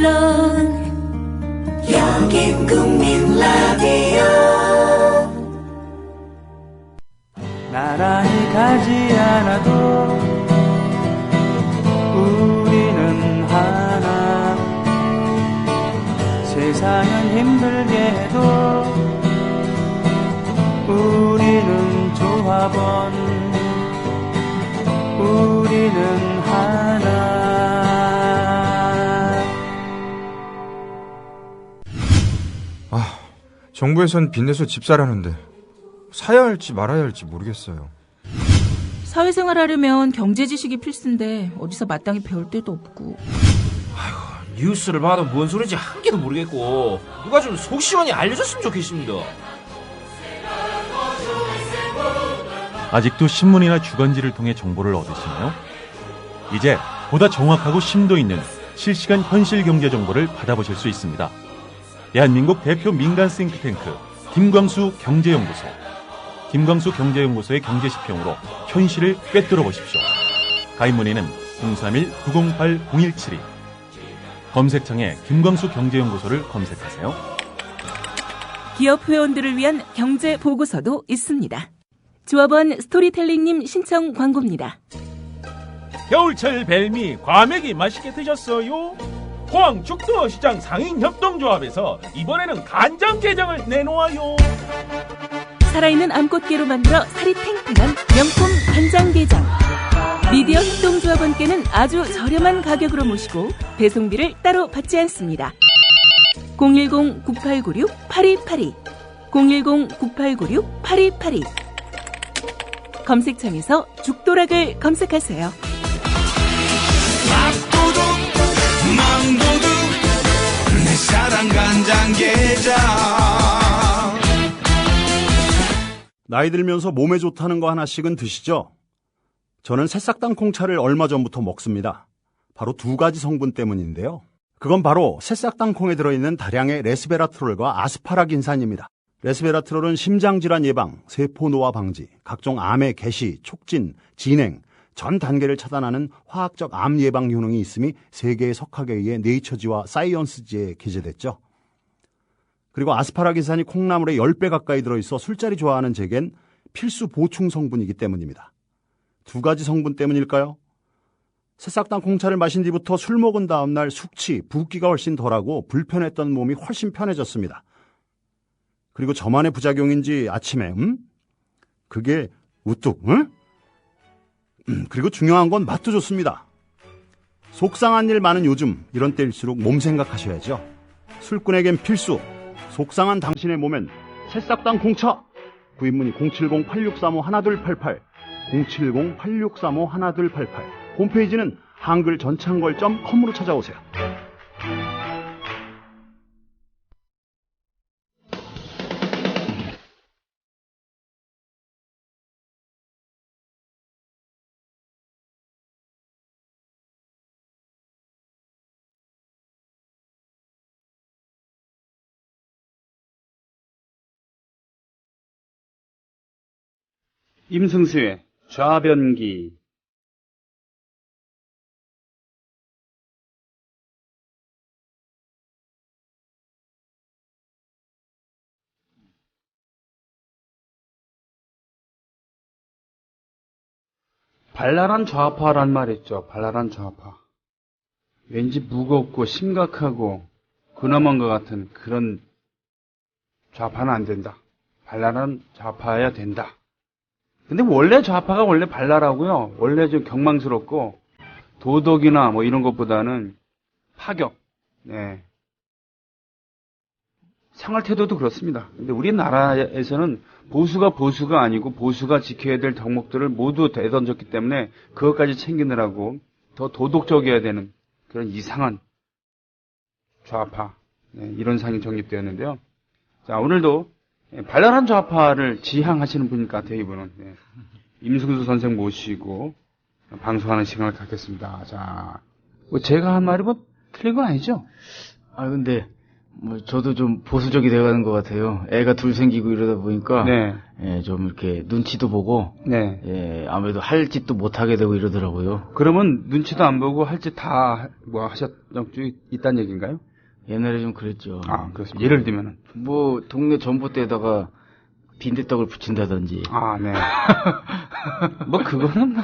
물론 여긴 국민 라디오. 나란히 가지 않아도 우리는 하나. 세상은 힘들게 해도 우리는 조합원. 우리는 하나. 정부에선 빚내서 집 사라는데 사야 할지 말아야 할지 모르겠어요. 사회생활 하려면 경제 지식이 필수인데 어디서 마땅히 배울 데도 없고. 아이고, 뉴스를 봐도 뭔 소리인지 한 개도 모르겠고 누가 좀 속 시원히 알려줬으면 좋겠습니다. 아직도 신문이나 주간지를 통해 정보를 얻으시나요? 이제 보다 정확하고 심도 있는 실시간 현실 경제 정보를 받아보실 수 있습니다. 대한민국 대표 민간 싱크탱크 김광수 경제연구소. 김광수 경제연구소의 경제시평으로 현실을 꿰뚫어 보십시오. 가입 문의는 031-908-0172. 검색창에 김광수 경제연구소를 검색하세요. 기업 회원들을 위한 경제 보고서도 있습니다. 조합원 스토리텔링님 신청 광고입니다. 겨울철 벨미 과메기 맛있게 드셨어요? 포항 죽도시장 상인협동조합에서 이번에는 간장게장을 내놓아요. 살아있는 암꽃게로 만들어 살이 탱탱한 명품 간장게장. 미디어 협동조합원께는 아주 저렴한 가격으로 모시고 배송비를 따로 받지 않습니다. 010-9896-8282 010-9896-8282 검색창에서 죽도락을 검색하세요. 밥도둑 망도둑 내 사랑 간장게장. 나이 들면서 몸에 좋다는 거 하나씩은 드시죠? 저는 새싹당 콩차를 얼마 전부터 먹습니다. 바로 두 가지 성분 때문인데요. 그건 바로 새싹당 콩에 들어있는 다량의 레스베라트롤과 아스파라긴산입니다. 레스베라트롤은 심장질환 예방, 세포 노화 방지, 각종 암의 개시, 촉진, 진행, 전 단계를 차단하는 화학적 암 예방 효능이 있음이 세계의 석학에 의해 네이처지와 사이언스지에 게재됐죠. 그리고 아스파라긴산이 콩나물에 10배 가까이 들어있어 술자리 좋아하는 제겐 필수 보충 성분이기 때문입니다. 두 가지 성분 때문일까요? 새싹당 콩차를 마신 뒤부터 술 먹은 다음날 숙취, 붓기가 훨씬 덜하고 불편했던 몸이 훨씬 편해졌습니다. 그리고 저만의 부작용인지 아침에 그게 우뚝 그리고 중요한 건 맛도 좋습니다. 속상한 일 많은 요즘 이런 때일수록 몸 생각하셔야죠. 술꾼에겐 필수 속상한 당신의 몸엔 새싹당 콩차. 구입문의 070-8635-1288 070-8635-1288 홈페이지는 한글전창걸.com으로 찾아오세요. 임승수의 좌변기. 발랄한 좌파란 말 있죠. 발랄한 좌파. 왠지 무겁고 심각하고 근엄한 것 같은 그런 좌파는 안 된다. 발랄한 좌파여야 된다. 근데 원래 좌파가 원래 발랄하고요. 원래 좀 경망스럽고 도덕이나 뭐 이런 것보다는 파격. 네. 생활 태도도 그렇습니다. 근데 우리나라에서는 보수가 아니고 보수가 지켜야 될 덕목들을 모두 내던졌기 때문에 그것까지 챙기느라고 더 도덕적이어야 되는 그런 이상한 좌파. 네, 이런 상이 정립되었는데요. 자, 오늘도 발랄한 좌파를 지향하시는 분 같아요, 이분은. 네. 임승수 선생 모시고 방송하는 시간을 갖겠습니다. 자, 뭐 제가 한 말이 뭐 틀린 건 아니죠? 근데 뭐 저도 좀 보수적이 돼가는 것 같아요. 애가 둘 생기고 이러다 보니까 네. 예, 좀 이렇게 눈치도 보고 네. 예, 아무래도 할 짓도 못 하게 되고 이러더라고요. 그러면 눈치도 안 보고 할 짓 다 뭐 하셨던 적이 있다는 얘기인가요? 옛날에 좀 그랬죠. 아, 그렇습니다. 예를 들면은. 뭐 동네 전봇대에다가 빈대떡을 붙인다든지. 아, 네. 뭐 그거는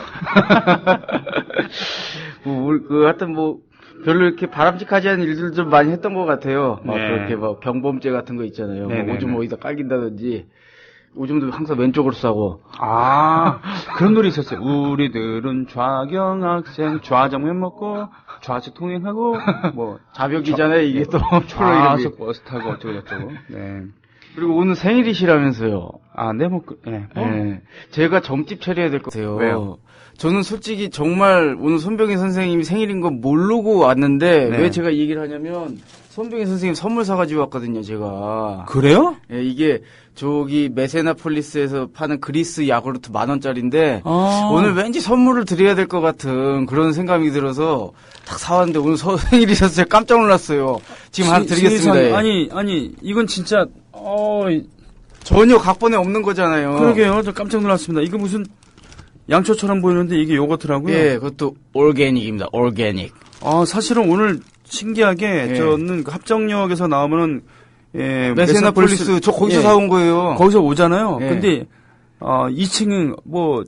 하여튼 뭐 별로 이렇게 바람직하지 않은 일들을 좀 많이 했던 것 같아요. 막 네. 그렇게 막 경범죄 같은 거 있잖아요. 네, 뭐 네, 오줌 네. 어디다 깔긴다든지. 오줌도 항상 왼쪽으로 싸고. 아, 그런 노래 있었어요. 우리들은 좌경학생, 좌정면 먹고, 좌측 통행하고, 뭐. 자벽이잖아요, 이게 또. 프로 이름이. 좌석 버스 타고 어쩌고저쩌고. 네. 그리고 오늘 생일이시라면서요. 아, 네, 뭐, 네. 네. 제가 점집 차려야 될 것 같아요. 왜요? 저는 솔직히 정말 오늘 손병희 선생님이 생일인 거 모르고 왔는데, 네. 왜 제가 이 얘기를 하냐면, 손병희 선생님 선물 사가지고 왔거든요, 제가. 그래요? 예, 이게 저기 메세나폴리스에서 파는 그리스 야구르트 10,000원짜리인데 오늘 왠지 선물을 드려야 될 것 같은 그런 생각이 들어서 딱 사왔는데 오늘 생일이셔서 제가 깜짝 놀랐어요. 지금 하나 드리겠습니다. 예. 아니, 이건 진짜, 전혀 각본에 없는 거잖아요. 그러게요. 저 깜짝 놀랐습니다. 이거 무슨 양초처럼 보이는데 이게 요거트라고요? 예, 그것도 올게닉입니다. 올게닉. 아, 사실은 오늘 신기하게 예. 저는 그 합정역에서 나오면은 예, 메세나폴리스 저 거기서 예, 사온 거예요. 거기서 오잖아요. 예. 근데 2층은 뭐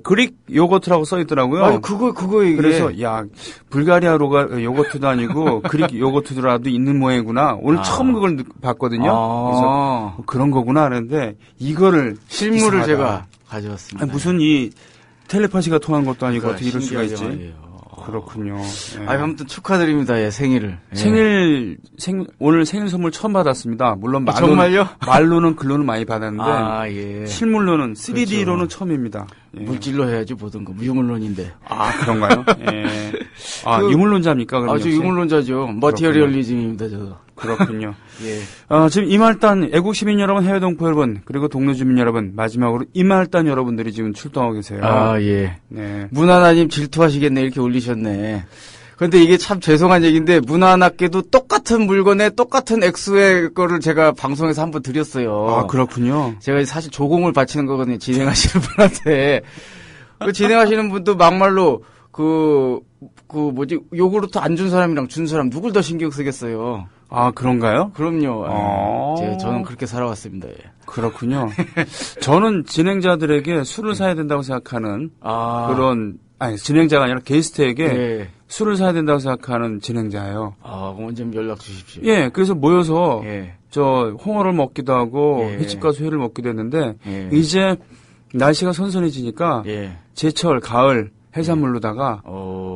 그릭 요거트라고 써 있더라고요. 아, 그거 이게. 그래서 야, 불가리아로가 요거트도 아니고 그릭 요거트라도 있는 모양이구나. 오늘 처음 그걸 봤거든요. 그래서 그런 거구나 하는데 이거를 실물을 이상하다. 제가 가져왔습니다. 아니, 무슨 이 텔레파시가 통한 것도 아니고 그러니까 어떻게 이럴 수가 있지? 신기하게 말이에요. 그렇군요. 예. 아무튼 축하드립니다. 예, 생일을. 예. 오늘 생일 선물 처음 받았습니다. 물론 아, 정말요? 말로는 글로는 많이 받았는데 예. 실물로는 3D로는 그렇죠. 처음입니다. 예. 물질로 해야지 보던 거. 유물론인데. 아, 그런가요? 예. 아, 유물론자입니까? 그럼 저 역시? 유물론자죠. 머티리얼리즘입니다, 저도. 그렇군요. 예. 지금 이말단 애국 시민 여러분, 해외 동포 여러분, 그리고 동료 주민 여러분, 마지막으로 이말단 여러분들이 지금 출동하고 계세요. 예. 네. 문화나님 질투하시겠네, 이렇게 올리셨네. 근데 이게 참 죄송한 얘기인데, 문화나께도 똑같은 물건에 똑같은 액수의 거를 제가 방송에서 한번 드렸어요. 아, 그렇군요. 제가 사실 조공을 바치는 거거든요, 진행하시는 분한테. 그 진행하시는 분도 막말로, 요구르트 안 준 사람이랑 준 사람 누굴 더 신경 쓰겠어요. 아, 그런가요? 그럼요. 저는 그렇게 살아왔습니다. 예. 그렇군요. 저는 진행자들에게 술을 사야 된다고 생각하는 진행자가 아니라 게스트에게 예. 술을 사야 된다고 생각하는 진행자예요. 그럼 언제 연락 주십시오. 예, 그래서 모여서 예. 저 홍어를 먹기도 하고 예. 횟집 가서 회를 먹기도 했는데 예. 이제 날씨가 선선해지니까 예. 제철 가을 해산물로다가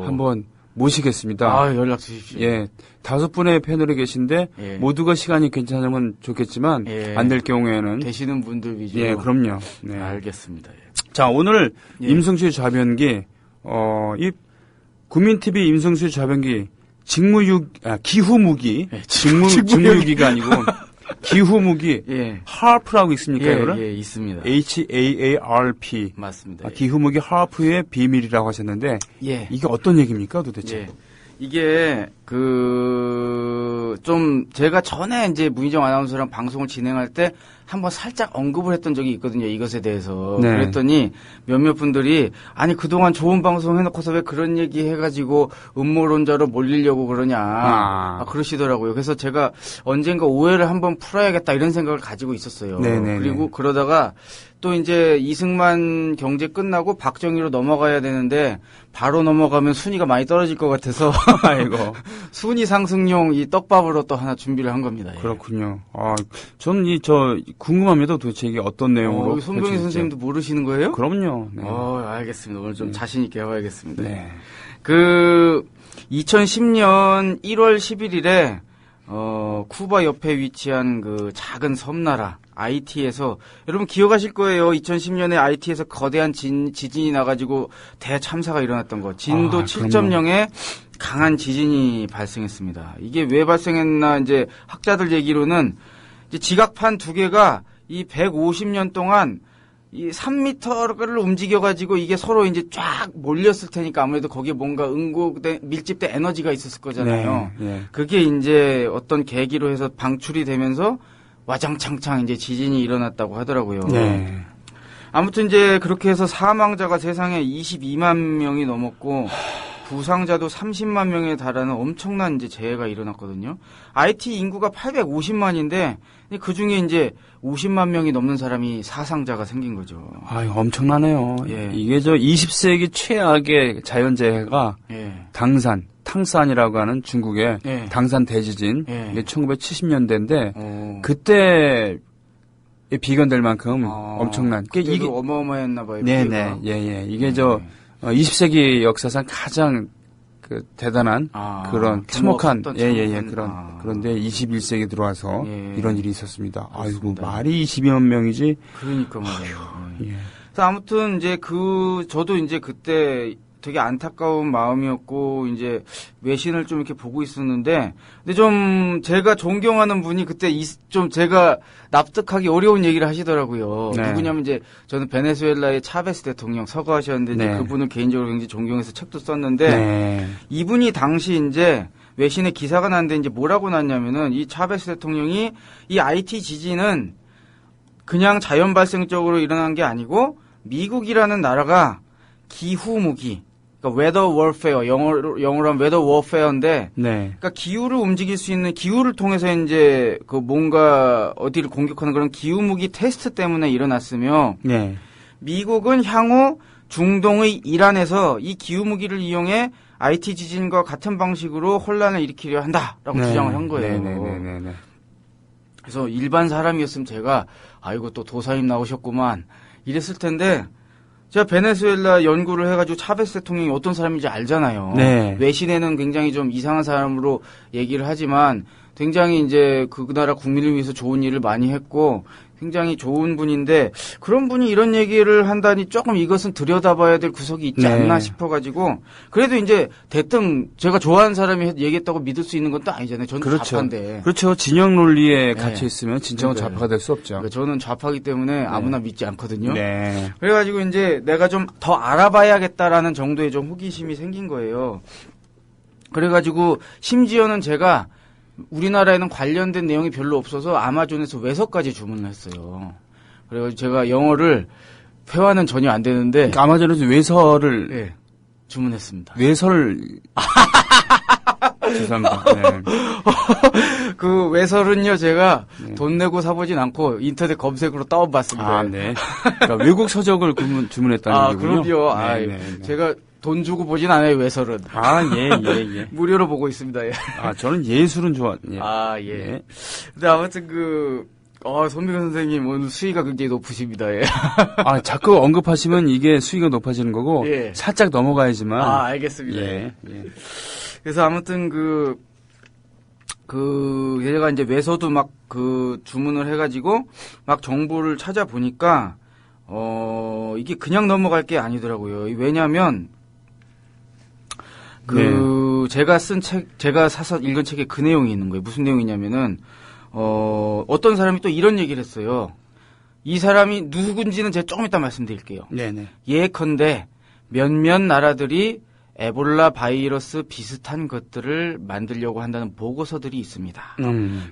한번 모시겠습니다. 연락 주십시오. 예, 5분의 패널이 계신데 예. 모두가 시간이 괜찮으면 좋겠지만 예. 안 될 경우에는 되시는 분들 위주로. 예, 그럼요. 네. 알겠습니다. 예. 자, 오늘 예. 임성수의 좌변기 이 국민TV 임성수의 좌변기 기후무기 직무유기가 아니고 기후무기 예. 하프라고 있습니까? 이거를? 예, 있습니다. HAARP 맞습니다. 기후무기 하프의 비밀이라고 하셨는데 예. 이게 어떤 얘기입니까, 도대체? 예. 이게 좀 제가 전에 이제 문희정 아나운서랑 방송을 진행할 때 한번 살짝 언급을 했던 적이 있거든요. 이것에 대해서. 네. 그랬더니 몇몇 분들이 아니 그동안 좋은 방송 해놓고서 왜 그런 얘기 해가지고 음모론자로 몰리려고 그러냐 그러시더라고요. 그래서 제가 언젠가 오해를 한번 풀어야겠다 이런 생각을 가지고 있었어요. 네네네. 그리고 그러다가 또 이제 이승만 경제 끝나고 박정희로 넘어가야 되는데 바로 넘어가면 순위가 많이 떨어질 것 같아서 아이고. 순위 상승용 이 떡밥으로 또 하나 준비를 한 겁니다. 예. 그렇군요. 저는 궁금합니다. 도대체 이게 어떤 내용으로. 손병희 펼쳐질지. 선생님도 모르시는 거예요? 그럼요. 네. 알겠습니다. 오늘 좀 자신 있게 해봐야겠습니다. 네. 2010년 1월 11일에 쿠바 옆에 위치한 그 작은 섬나라 IT에서 여러분 기억하실 거예요. 2010년에 IT에서 거대한 지진이 나가지고 대참사가 일어났던 거. 진도 7.0의 강한 지진이 발생했습니다. 이게 왜 발생했나 이제 학자들 얘기로는 이제 지각판 2개가 이 150년 동안 이 3m를 움직여가지고 이게 서로 이제 쫙 몰렸을 테니까 아무래도 거기에 뭔가 밀집된 에너지가 있었을 거잖아요. 네. 그게 이제 어떤 계기로 해서 방출이 되면서 와장창창 이제 지진이 일어났다고 하더라고요. 네. 아무튼 이제 그렇게 해서 사망자가 세상에 22만 명이 넘었고 부상자도 30만 명에 달하는 엄청난 이제 재해가 일어났거든요. IT 인구가 850만인데 그 중에 이제 50만 명이 넘는 사람이 사상자가 생긴 거죠. 아유, 엄청나네요. 예. 이게 20세기 최악의 자연재해가 탕산이라고 하는 중국의 예. 당산 대지진, 예. 이게 1970년대인데 그때 비견될 만큼 엄청난. 이게 어마어마했나 봐요. 네네, 이게 20세기 역사상 가장 대단한 그런 참혹한 그런데 21세기 들어와서 이런 일이 있었습니다. 아이고 말이 22만 명이지. 그러니까 말이에요. 그래서 아무튼 이제 저도 이제 그때 되게 안타까운 마음이었고 이제 외신을 좀 이렇게 보고 있었는데 근데 좀 제가 존경하는 분이 그때 좀 제가 납득하기 어려운 얘기를 하시더라고요. 네. 누구냐면 이제 저는 베네수엘라의 차베스 대통령 서거하셨는데 이제 그분을 개인적으로 굉장히 존경해서 책도 썼는데 이분이 당시 이제 외신에 기사가 났는데 이제 뭐라고 났냐면은 이 차베스 대통령이 이 IT 지진은 그냥 자연 발생적으로 일어난 게 아니고 미국이라는 나라가 기후 무기 그러니까 weather warfare 영어로 하면 weather warfare인데 그러니까 기후를 움직일 수 있는 기후를 통해서 이제 뭔가 어디를 공격하는 그런 기후 무기 테스트 때문에 일어났으며 미국은 향후 중동의 이란에서 이 기후 무기를 이용해 IT 지진과 같은 방식으로 혼란을 일으키려 한다라고 주장을 한 거예요. 그래서 일반 사람이었으면 제가 아이고 또 도사님 나오셨구만 이랬을 텐데 제가 베네수엘라 연구를 해가지고 차베스 대통령이 어떤 사람인지 알잖아요. 외신에는 굉장히 좀 이상한 사람으로 얘기를 하지만 굉장히 이제 그 나라 국민을 위해서 좋은 일을 많이 했고 굉장히 좋은 분인데 그런 분이 이런 얘기를 한다니 조금 이것은 들여다봐야 될 구석이 있지 않나 싶어가지고 그래도 이제 대뜸 제가 좋아하는 사람이 얘기했다고 믿을 수 있는 건 또 아니잖아요. 저는 좌파인데. 그렇죠. 진영 논리에 갇혀 있으면 진정한 좌파가 될 수 없죠. 그러니까 저는 좌파이기 때문에 아무나 믿지 않거든요. 그래가지고 이제 내가 좀 더 알아봐야겠다라는 정도의 좀 호기심이 생긴 거예요. 그래가지고 심지어는 제가 우리나라에는 관련된 내용이 별로 없어서 아마존에서 외서까지 주문을 했어요. 그래가지고 제가 영어를 회화는 전혀 안 되는데 그러니까 아마존에서 외서를 주문했습니다. 외설 죄송합니다. 그 외설은요 제가 돈 내고 사보진 않고 인터넷 검색으로 다운받습니다. 그러니까 외국 서적을 주문했다는 얘기군요. 그럼요. 제가 돈 주고 보진 않아요, 외설은. 예. 무료로 보고 있습니다, 저는 예술은 좋아. 근데 아무튼 손미근 선생님 오늘 수위가 굉장히 높으십니다, 자꾸 언급하시면 이게 수위가 높아지는 거고, 살짝 넘어가야지만. 알겠습니다. 그래서 아무튼 얘가 이제 외서도 막 주문을 해가지고 막 정보를 찾아보니까, 이게 그냥 넘어갈 게 아니더라고요. 왜냐면, 제가 사서 읽은 책에 그 내용이 있는 거예요. 무슨 내용이냐면은, 어떤 사람이 또 이런 얘기를 했어요. 이 사람이 누군지는 제가 조금 이따 말씀드릴게요. 예컨대 몇몇 나라들이 에볼라 바이러스 비슷한 것들을 만들려고 한다는 보고서들이 있습니다.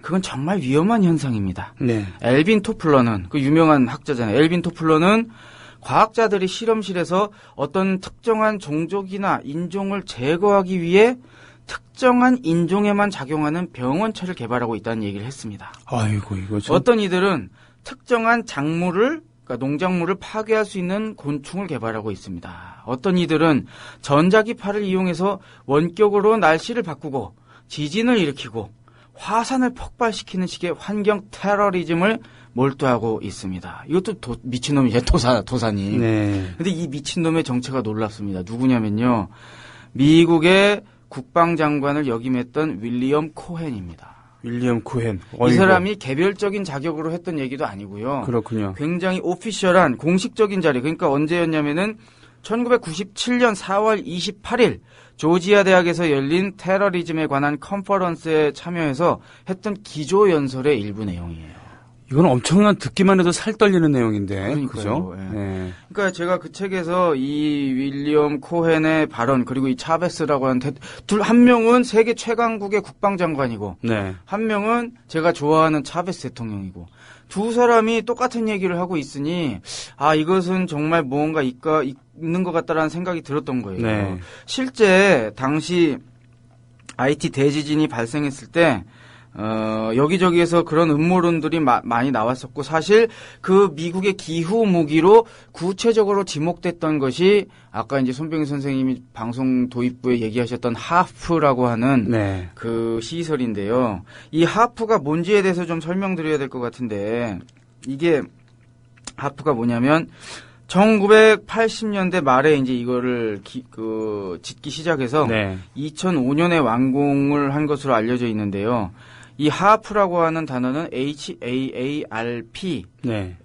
그건 정말 위험한 현상입니다. 엘빈 토플러는 그 유명한 학자잖아요. 엘빈 토플러는 과학자들이 실험실에서 어떤 특정한 종족이나 인종을 제거하기 위해 특정한 인종에만 작용하는 병원체를 개발하고 있다는 얘기를 했습니다. 아이고 이거 좀 어떤 이들은 특정한 그러니까 농작물을 파괴할 수 있는 곤충을 개발하고 있습니다. 어떤 이들은 전자기파를 이용해서 원격으로 날씨를 바꾸고 지진을 일으키고 화산을 폭발시키는 식의 환경 테러리즘을 몰두하고 있습니다. 이것도 미친놈이죠, 도산이. 근데 이 미친놈의 정체가 놀랍습니다. 누구냐면요. 미국의 국방장관을 역임했던 윌리엄 코헨입니다. 윌리엄 코헨. 이 사람이 개별적인 자격으로 했던 얘기도 아니고요. 그렇군요. 굉장히 오피셜한 공식적인 자리. 그러니까 언제였냐면은 1997년 4월 28일 조지아 대학에서 열린 테러리즘에 관한 컨퍼런스에 참여해서 했던 기조연설의 일부 내용이에요. 이건 엄청난 듣기만 해도 살 떨리는 내용인데, 그러니까요. 그죠? 예. 네. 그러니까 제가 그 책에서 이 윌리엄 코헨의 발언 그리고 이 차베스라고 하는 한 명은 세계 최강국의 국방장관이고 네. 한 명은 제가 좋아하는 차베스 대통령이고 두 사람이 똑같은 얘기를 하고 있으니 이것은 정말 무언가 있는 것 같다라는 생각이 들었던 거예요. 네. 실제 당시 IT 대지진이 발생했을 때 여기저기에서 그런 음모론들이 많이 나왔었고, 사실 그 미국의 기후 무기로 구체적으로 지목됐던 것이 아까 이제 손병희 선생님이 방송 도입부에 얘기하셨던 하프라고 하는 네. 그 시설인데요. 이 하프가 뭔지에 대해서 좀 설명드려야 될 것 같은데, 이게 하프가 뭐냐면 1980년대 말에 이제 이거를 짓기 시작해서 네. 2005년에 완공을 한 것으로 알려져 있는데요. 이 하프라고 하는 단어는 HAARP 네.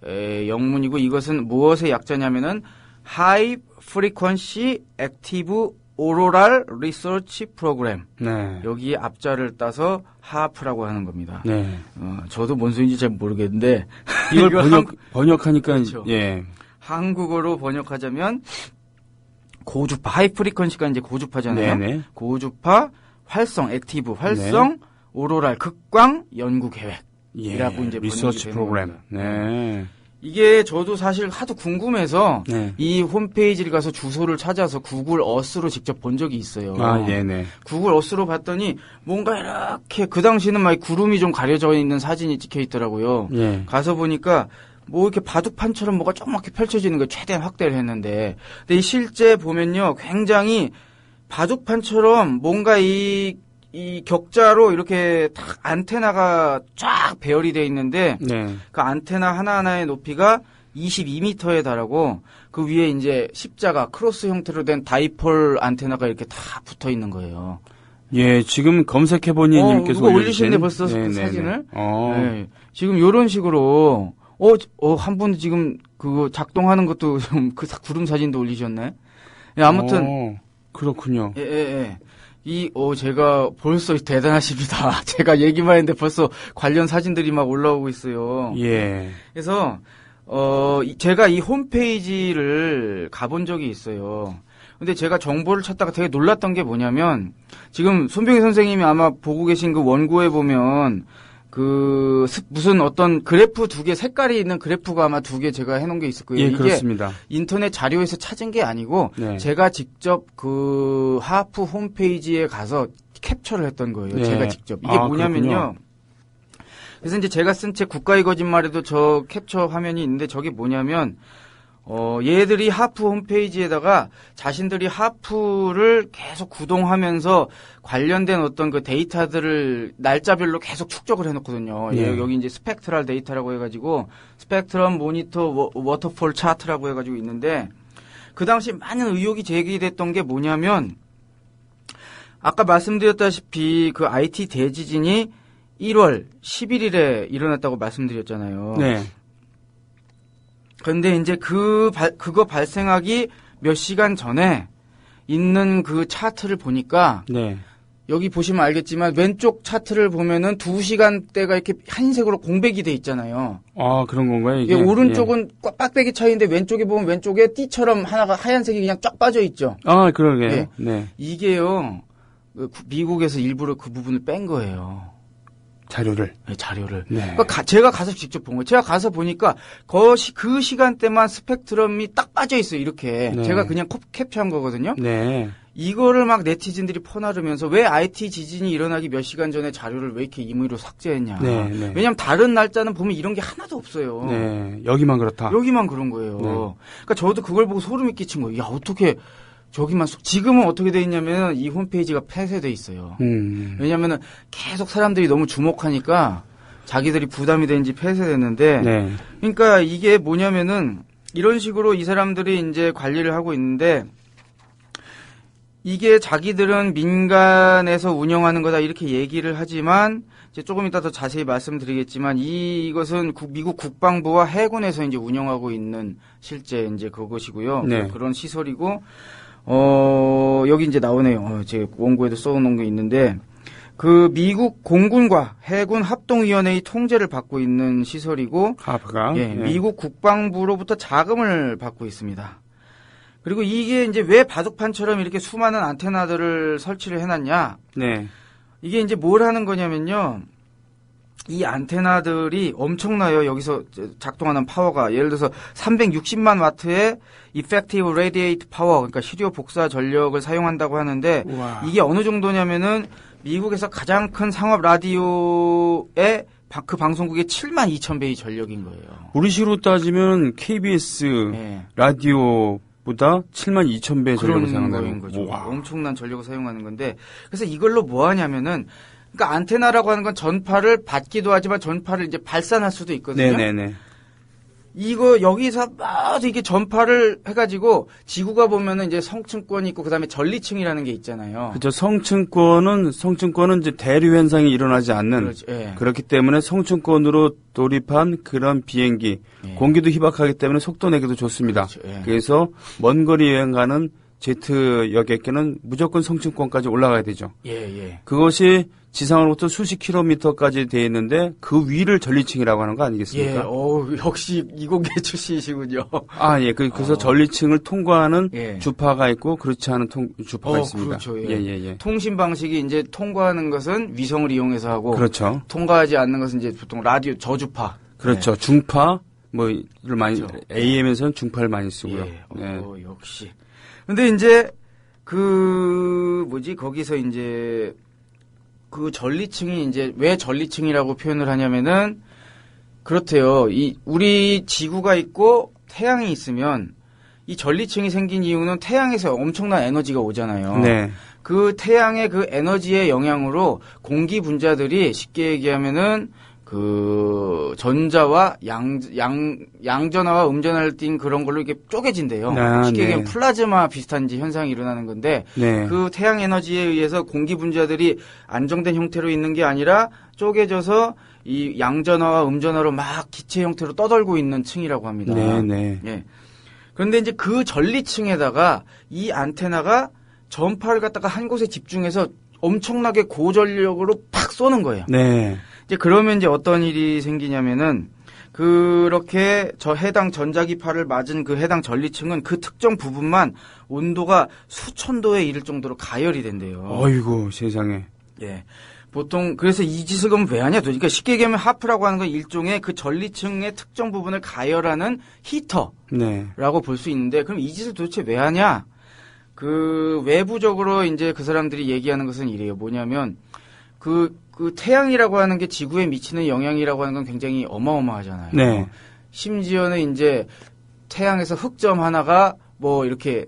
영문이고 이것은 무엇의 약자냐면은 High Frequency Active Auroral Research Program. 네. 여기에 앞자를 따서 하프라고 하는 겁니다. 네. 저도 뭔 소리인지 잘 모르겠는데 이걸 번역하니까, 그렇죠. 예. 한국어로 번역하자면 고주파, 하이 프리퀀시가 이제 고주파잖아요. 네네. 고주파 활성, 액티브 활성, 오로랄 극광 연구 계획이라고 이제 리서치 번역이 프로그램. 됩니다. 네. 이게 저도 사실 하도 궁금해서 네. 이 홈페이지를 가서 주소를 찾아서 구글 어스로 직접 본 적이 있어요. 네네. 구글 어스로 봤더니 뭔가 이렇게 그 당시는 막 구름이 좀 가려져 있는 사진이 찍혀 있더라고요. 예. 가서 보니까 뭐 이렇게 바둑판처럼 뭐가 조그맣게 펼쳐지는 걸 최대한 확대를 했는데, 근데 이 실제 보면요, 굉장히 바둑판처럼 뭔가 이 격자로 이렇게 딱 안테나가 쫙 배열이 돼 있는데, 네. 그 안테나 하나하나의 높이가 22m에 달하고, 그 위에 이제 십자가, 크로스 형태로 된 다이폴 안테나가 이렇게 다 붙어 있는 거예요. 예, 지금 검색해보니 님께서 누가 올리셨네 벌써 그 사진을. 네. 지금 요런 식으로, 한 분 지금 그거 작동하는 것도 좀 그 구름 사진도 올리셨네. 예, 아무튼. 그렇군요. 예. 제가 벌써 대단하십니다. 제가 얘기만 했는데 벌써 관련 사진들이 막 올라오고 있어요. 예. 그래서, 제가 이 홈페이지를 가본 적이 있어요. 근데 제가 정보를 찾다가 되게 놀랐던 게 뭐냐면, 지금 손병희 선생님이 아마 보고 계신 그 원고에 보면, 무슨 어떤 그래프 두 개, 색깔이 있는 그래프가 아마 두 개 제가 해놓은 게 있을 거예요. 예, 이게 그렇습니다. 인터넷 자료에서 찾은 게 아니고, 네. 제가 직접 그 하프 홈페이지에 가서 캡처를 했던 거예요. 네. 제가 직접. 이게 뭐냐면요. 그렇군요. 그래서 이제 제가 쓴 책 국가의 거짓말에도 저 캡처 화면이 있는데 저게 뭐냐면, 얘들이 하프 홈페이지에다가 자신들이 하프를 계속 구동하면서 관련된 어떤 그 데이터들을 날짜별로 계속 축적을 해놓거든요. 네. 여기 이제 스펙트럴 데이터라고 해가지고 스펙트럼 모니터 워터폴 차트라고 해가지고 있는데 그 당시 많은 의혹이 제기됐던 게 뭐냐면 아까 말씀드렸다시피 그 IT 대지진이 1월 11일에 일어났다고 말씀드렸잖아요. 네. 그런데 이제 그거 발생하기 몇 시간 전에 있는 그 차트를 보니까 네. 여기 보시면 알겠지만 왼쪽 차트를 보면은 2시간대가 이렇게 흰색으로 공백이 돼 있잖아요. 그런 건가요? 이게? 오른쪽은 빡빡이 차이인데 왼쪽에 보면 왼쪽에 띠처럼 하나가 하얀색이 그냥 쫙 빠져 있죠. 그러게요. 예. 네. 이게요. 미국에서 일부러 그 부분을 뺀 거예요. 자료를. 네, 자료를. 네. 그러니까 제가 가서 직접 본 거예요. 제가 가서 보니까 그 시간대만 스펙트럼이 딱 빠져 있어요. 이렇게. 네. 제가 그냥 캡처한 거거든요. 네. 이거를 막 네티즌들이 퍼나르면서 왜 IT 지진이 일어나기 몇 시간 전에 자료를 왜 이렇게 임의로 삭제했냐. 네, 네. 왜냐하면 다른 날짜는 보면 이런 게 하나도 없어요. 네. 여기만 그렇다. 여기만 그런 거예요. 네. 그러니까 저도 그걸 보고 소름이 끼친 거예요. 야, 어떻게 지금은 어떻게 돼 있냐면 이 홈페이지가 폐쇄돼 있어요. 왜냐면은 계속 사람들이 너무 주목하니까 자기들이 부담이 되는지 폐쇄됐는데, 네. 그러니까 이게 뭐냐면은 이런 식으로 이 사람들이 이제 관리를 하고 있는데 이게 자기들은 민간에서 운영하는 거다 이렇게 얘기를 하지만 이제 조금 이따 더 자세히 말씀드리겠지만 이것은 미국 국방부와 해군에서 이제 운영하고 있는 실제 이제 그것이고요. 네. 그런 시설이고 여기 이제 나오네요. 제 원고에도 써놓은 게 있는데 그 미국 공군과 해군 합동위원회의 통제를 받고 있는 시설이고, 하프가 예, 미국 국방부로부터 자금을 받고 있습니다. 그리고 이게 이제 왜 바둑판처럼 이렇게 수많은 안테나들을 설치를 해놨냐? 네. 이게 이제 뭘 하는 거냐면요. 이 안테나들이 엄청나요. 여기서 작동하는 파워가. 예를 들어서 360만 와트의 Effective Radiate Power, 그러니까 시료 복사 전력을 사용한다고 하는데, 우와. 이게 어느 정도냐면은 미국에서 가장 큰 상업 라디오의 그 방송국의 72,000배의 전력인 거예요. 우리식으로 따지면 KBS 예. 라디오보다 72,000배 전력을 그런 사용하는 거인 거죠. 우와. 엄청난 전력을 사용하는 건데, 그래서 이걸로 뭐 하냐면은, 그러니까 안테나라고 하는 건 전파를 받기도 하지만 전파를 이제 발산할 수도 있거든요. 네네네. 이거 여기서 막 이게 전파를 해가지고 지구가 보면은 이제 성층권이 있고 그다음에 전리층이라는 게 있잖아요. 그렇죠. 성층권은 이제 대류 현상이 일어나지 않는 그렇죠. 예. 그렇기 때문에 성층권으로 돌입한 그런 비행기 예. 공기도 희박하기 때문에 속도 내기도 좋습니다. 그렇죠. 예. 그래서 먼 거리 여행 가는 제트 여객기는 무조건 성층권까지 올라가야 되죠. 예. 그것이 지상으로부터 수십 킬로미터까지 돼 있는데 그 위를 전리층이라고 하는 거 아니겠습니까? 예. 역시 이공계 출신이시군요. 아, 예. 그래서 전리층을 통과하는 예. 주파가 있고 그렇지 않은 주파가 있습니다. 그렇죠. 예. 통신 방식이 이제 통과하는 것은 위성을 이용해서 하고 그렇죠. 통과하지 않는 것은 이제 보통 라디오 저주파. 그렇죠. 중파 뭐를 많이 그렇죠. AM에서는 중파를 많이 쓰고요. 예. 네. 역시. 근데 이제 거기서 이제 그 전리층이 이제 왜 전리층이라고 표현을 하냐면은 그렇대요. 우리 지구가 있고 태양이 있으면 이 전리층이 생긴 이유는 태양에서 엄청난 에너지가 오잖아요. 네. 그 태양의 그 에너지의 영향으로 공기 분자들이 쉽게 얘기하면은 그 전자와 양전화와 음전화를 띈 그런 걸로 이렇게 쪼개진대요. 아, 쉽게 네. 얘기하면 플라즈마 비슷한 이제 현상이 일어나는 건데 네. 그 태양 에너지에 의해서 공기 분자들이 안정된 형태로 있는 게 아니라 쪼개져서 이 양전화와 음전화로 막 기체 형태로 떠돌고 있는 층이라고 합니다. 네. 예. 그런데 이제 그 전리층에다가 이 안테나가 전파를 갖다가 한 곳에 집중해서 엄청나게 고전력으로 팍 쏘는 거예요. 네. 이제 그러면 이제 어떤 일이 생기냐면은 그렇게 해당 전자기파를 맞은 그 해당 전리층은 그 특정 부분만 온도가 수천 도에 이를 정도로 가열이 된대요. 어이구 세상에. 예. 보통 그래서 이 짓을 그럼 왜 하냐? 그러니까 쉽게 얘기하면 하프라고 하는 건 일종의 그 전리층의 특정 부분을 가열하는 히터라고 네. 볼 수 있는데 그럼 이 짓을 도대체 왜 하냐? 그 외부적으로 이제 그 사람들이 얘기하는 것은 이래요. 뭐냐면 그 태양이라고 하는 게 지구에 미치는 영향이라고 하는 건 굉장히 어마어마하잖아요. 네. 심지어는 이제 태양에서 흑점 하나가 뭐 이렇게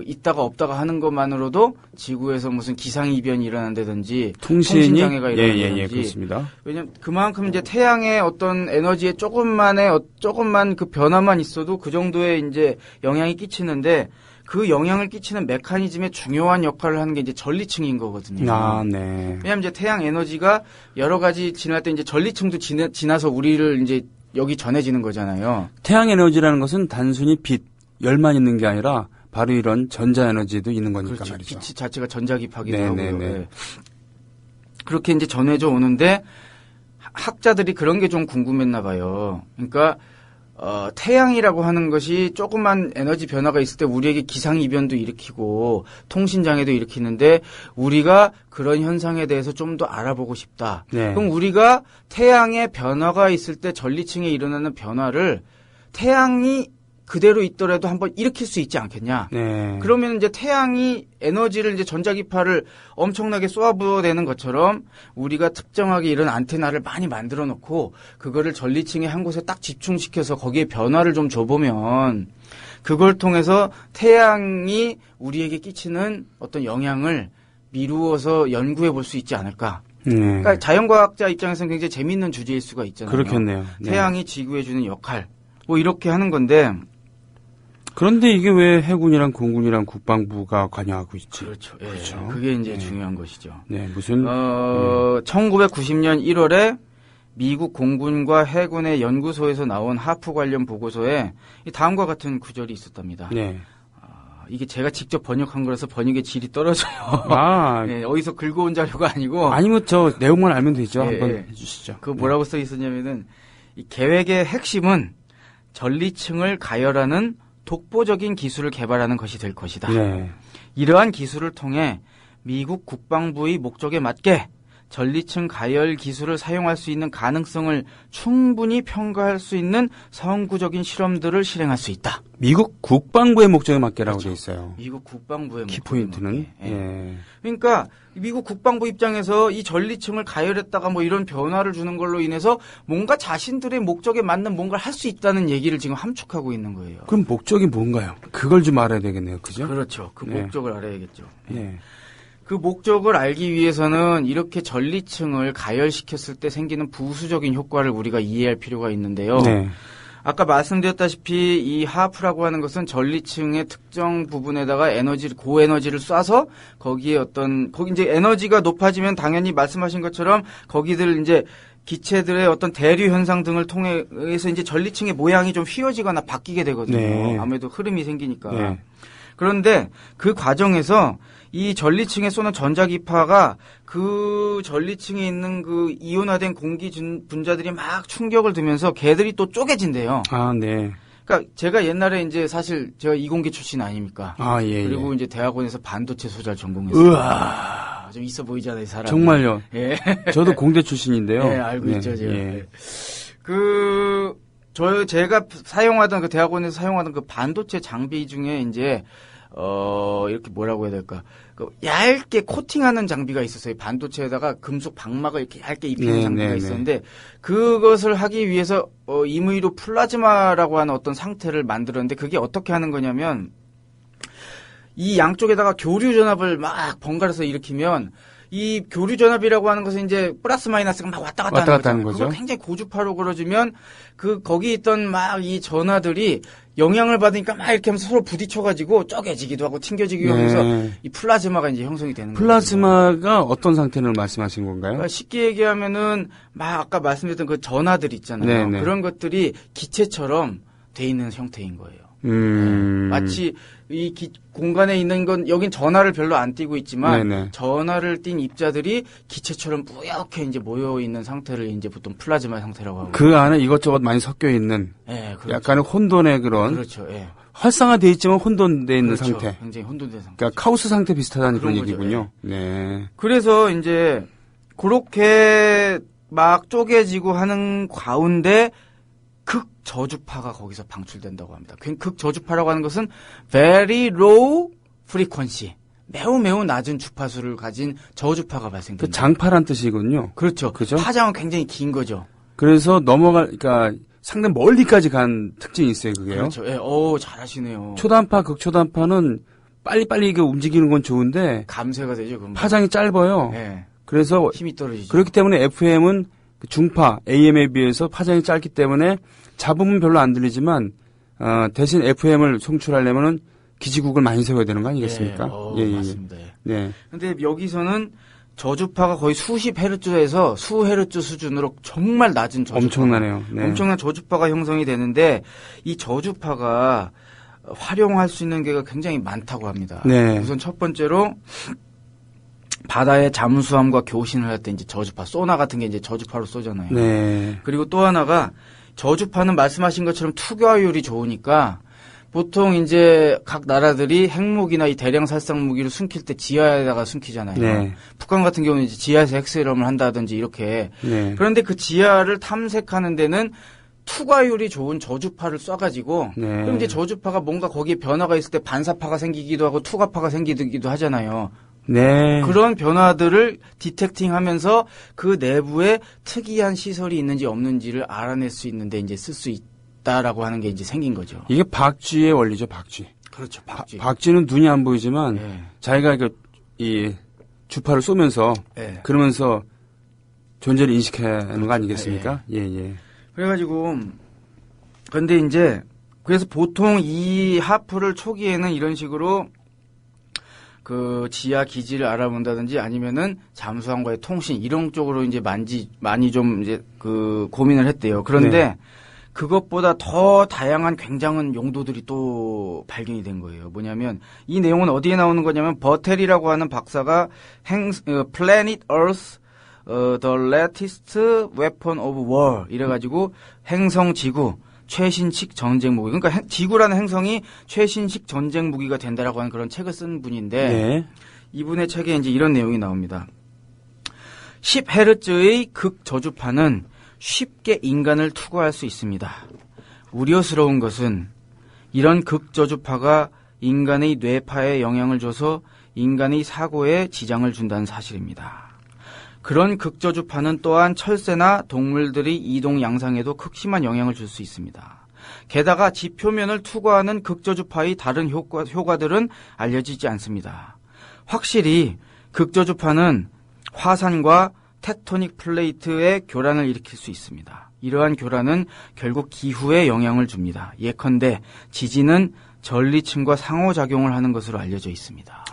있다가 없다가 하는 것만으로도 지구에서 무슨 기상이변이 일어난다든지 통신이 장애가 일어난다든지. 예, 그렇습니다. 왜냐면 그만큼 이제 태양의 어떤 에너지에 조금만 그 변화만 있어도 그 정도의 이제 영향이 끼치는데 그 영향을 끼치는 메커니즘의 중요한 역할을 하는 게 이제 전리층인 거거든요. 아, 네. 왜냐면 이제 태양 에너지가 여러 가지 지날 때 이제 전리층도 지나서 우리를 이제 여기 전해지는 거잖아요. 태양 에너지라는 것은 단순히 빛, 열만 있는 게 아니라 바로 이런 전자 에너지도 있는 거니까 그렇죠. 말이죠. 빛 자체가 전자기파기도 네, 하고요. 네. 네. 그렇게 이제 전해져 오는데 학자들이 그런 게 좀 궁금했나 봐요. 그러니까 태양이라고 하는 것이 조금만 에너지 변화가 있을 때 우리에게 기상이변도 일으키고 통신장애도 일으키는데 우리가 그런 현상에 대해서 좀 더 알아보고 싶다. 네. 그럼 우리가 태양의 변화가 있을 때 전리층에 일어나는 변화를 태양이 그대로 있더라도 한번 일으킬 수 있지 않겠냐. 네. 그러면 이제 태양이 에너지를 이제 전자기파를 엄청나게 쏘아부어대는 것처럼 우리가 특정하게 이런 안테나를 많이 만들어 놓고 그거를 전리층의 한 곳에 딱 집중시켜서 거기에 변화를 좀 줘보면 그걸 통해서 태양이 우리에게 끼치는 어떤 영향을 미루어서 연구해 볼 수 있지 않을까. 그러니까 자연과학자 입장에서는 굉장히 재미있는 주제일 수가 있잖아요. 그렇겠네요. 네. 태양이 지구에 주는 역할. 뭐 이렇게 하는 건데 그런데 이게 왜 해군이랑 공군이랑 국방부가 관여하고 있지? 그렇죠. 예. 그렇죠. 그게 이제 네. 중요한 것이죠. 네, 무슨 1990년 1월에 미국 공군과 해군의 연구소에서 나온 하프 관련 보고서에 이 다음과 같은 구절이 있었답니다. 네. 이게 제가 직접 번역한 거라서 번역의 질이 떨어져요. 아, 네, 어디서 긁어온 자료가 아니고. 아니면 저 내용만 알면 되죠. 예, 한번 예. 해주시죠. 그 뭐라고 써 있었냐면은 이 계획의 핵심은 전리층을 가열하는 독보적인 기술을 개발하는 것이 될 것이다. 네. 이러한 기술을 통해 미국 국방부의 목적에 맞게 전리층 가열 기술을 사용할 수 있는 가능성을 충분히 평가할 수 있는 선구적인 실험들을 실행할 수 있다. 미국 국방부의 목적에 맞게라고 그렇죠. 돼 있어요. 미국 국방부의 키포인트는. 목적에 맞게. 예. 그러니까 미국 국방부 입장에서 이 전리층을 가열했다가 뭐 이런 변화를 주는 걸로 인해서 뭔가 자신들의 목적에 맞는 뭔가를 할 수 있다는 얘기를 지금 함축하고 있는 거예요. 그럼 목적이 뭔가요? 그걸 좀 알아야 되겠네요. 그죠? 그렇죠. 그 네. 목적을 알아야겠죠. 예. 그 목적을 알기 위해서는 이렇게 전리층을 가열시켰을 때 생기는 부수적인 효과를 우리가 이해할 필요가 있는데요. 네. 아까 말씀드렸다시피 이 하프라고 하는 것은 전리층의 특정 부분에다가 고에너지를 쏴서 거기 이제 에너지가 높아지면 당연히 말씀하신 것처럼 거기들 이제 기체들의 어떤 대류 현상 등을 통해서 이제 전리층의 모양이 좀 휘어지거나 바뀌게 되거든요. 네. 아무래도 흐름이 생기니까. 네. 그런데 그 과정에서 이 전리층에 쏘는 전자기파가 그 전리층에 있는 그 이온화된 공기 분자들이 막 충격을 들면서 걔들이 또 쪼개진대요. 아, 네. 그러니까 제가 옛날에 이제 사실 제가 이공계 출신 아닙니까? 아, 예. 그리고 예. 이제 대학원에서 반도체 소자를 전공했어요. 우와. 좀 있어 보이잖아요, 이 사람. 정말요. 예. 저도 공대 출신인데요. 네, 알고 있죠, 제가. 예. 제가 사용하던 그 대학원에서 사용하던 그 반도체 장비 중에 이제 이렇게 뭐라고 해야 될까? 그 얇게 코팅하는 장비가 있었어요. 반도체에다가 금속 방막을 이렇게 얇게 입히는 네, 장비가 네, 있었는데 그것을 하기 위해서 임의로 플라즈마라고 하는 어떤 상태를 만들었는데 그게 어떻게 하는 거냐면 이 양쪽에다가 교류 전압을 막 번갈아서 일으키면 이 교류 전압이라고 하는 것은 이제 플러스 마이너스가 막 왔다 갔다 하는 거죠. 그걸 굉장히 고주파로 걸어주면 거기 있던 막 이 전하들이 영향을 받으니까 막 이렇게 하면서 서로 부딪혀가지고 쪼개지기도 하고 튕겨지기도 하면서 이 플라즈마가 이제 형성이 되는 거죠. 플라즈마가 어떤 상태를 말씀하신 건가요? 그러니까 쉽게 얘기하면은 막 아까 말씀드렸던 그 전하들 있잖아요. 네네. 그런 것들이 기체처럼 돼 있는 형태인 거예요. 마치 이 공간에 있는 건 여긴 전하를 별로 안 띄고 있지만 네네. 전하를 띈 입자들이 기체처럼 뿌옇게 이제 모여 있는 상태를 이제 보통 플라즈마 상태라고 하고. 그 안에 이것저것 많이 섞여 있는 그렇죠. 약간의 혼돈의 그런 그렇죠. 예. 활성화돼 있지만 혼돈돼 있는 그렇죠. 상태. 굉장히 혼돈된 상태. 그러니까 카오스 상태 비슷하다는 그런 그런 거죠. 얘기군요. 네. 그래서 이제 그렇게 막 쪼개지고 하는 가운데 극저주파가 거기서 방출된다고 합니다. 극저주파라고 하는 것은 very low frequency, 매우 낮은 주파수를 가진 저주파가 발생됩니다. 그 장파란 뜻이군요. 그렇죠. 그죠? 파장은 굉장히 긴 거죠. 그래서 그러니까 상당히 멀리까지 간 특징이 있어요, 그게요. 그렇죠. 예, 잘하시네요. 초단파, 극초단파는 빨리빨리 이게 움직이는 건 좋은데 감쇄가 되죠, 그럼. 파장이 짧아요. 예. 그래서 힘이 떨어지죠. 그렇기 때문에 FM은 중파, AM에 비해서 파장이 짧기 때문에 잡으면 별로 안 들리지만 대신 FM을 송출하려면은 기지국을 많이 세워야 되는 거 아니겠습니까? 맞습니다. 네. 근데 여기서는 저주파가 거의 수십 헤르츠에서 수 헤르츠 수준으로 정말 낮은 저주파. 엄청나네요. 네. 엄청난 저주파가 형성이 되는데 이 저주파가 활용할 수 있는 게가 굉장히 많다고 합니다. 네. 우선 첫 번째로 바다의 잠수함과 교신을 할 때 이제 저주파, 소나 같은 게 이제 저주파로 쏘잖아요. 네. 그리고 또 하나가 저주파는 말씀하신 것처럼 투과율이 좋으니까 보통 이제 각 나라들이 핵무기나 이 대량 살상 무기를 숨길 때 지하에다가 숨기잖아요. 네. 북한 같은 경우는 이제 지하에서 핵실험을 한다든지 이렇게. 네. 그런데 그 지하를 탐색하는 데는 투과율이 좋은 저주파를 쏴가지고 네. 그럼 이제 저주파가 뭔가 거기에 변화가 있을 때 반사파가 생기기도 하고 투과파가 생기기도 하잖아요. 네. 그런 변화들을 디텍팅하면서 그 내부에 특이한 시설이 있는지 없는지를 알아낼 수 있는데 이제 쓸 수 있다라고 하는 게 이제 생긴 거죠. 이게 박쥐의 원리죠, 박쥐. 그렇죠, 박쥐. 박쥐는 눈이 안 보이지만 네. 자기가 이 주파를 쏘면서 네. 그러면서 존재를 인식하는 거 아니겠습니까? 예. 그래가지고 근데 이제 그래서 보통 이 하프를 초기에는 이런 식으로 그 지하 기지를 알아본다든지 아니면은 잠수함과의 통신 이런 쪽으로 이제 많이 좀 이제 그 고민을 했대요. 그런데 네. 그것보다 더 다양한 굉장한 용도들이 또 발견이 된 거예요. 뭐냐면 이 내용은 어디에 나오는 거냐면 버텔이라고 하는 박사가 Planet Earth the latest weapon of war 이래가지고 행성 지구 최신식 전쟁 무기. 그러니까 지구라는 행성이 최신식 전쟁 무기가 된다라고 하는 그런 책을 쓴 분인데 네. 이분의 책에 이제 이런 내용이 나옵니다. 10Hz의 극저주파는 쉽게 인간을 투과할 수 있습니다. 우려스러운 것은 이런 극저주파가 인간의 뇌파에 영향을 줘서 인간의 사고에 지장을 준다는 사실입니다. 그런 극저주파는 또한 철새나 동물들의 이동 양상에도 극심한 영향을 줄 수 있습니다. 게다가 지표면을 투과하는 극저주파의 다른 효과들은 알려지지 않습니다. 확실히 극저주파는 화산과 텍토닉 플레이트의 교란을 일으킬 수 있습니다. 이러한 교란은 결국 기후에 영향을 줍니다. 예컨대 지진은 전리층과 상호작용을 하는 것으로 알려져 있습니다.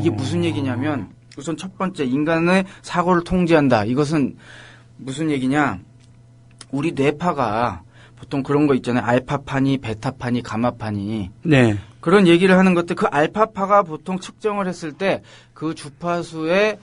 이게 무슨 얘기냐면 우선 첫 번째 인간의 사고를 통제한다. 이것은 무슨 얘기냐? 우리 뇌파가 보통 그런 거 있잖아요. 알파파니, 베타파니, 가마파니. 네. 그런 얘기를 하는 것들 그 알파파가 보통 측정을 했을 때 그 주파수의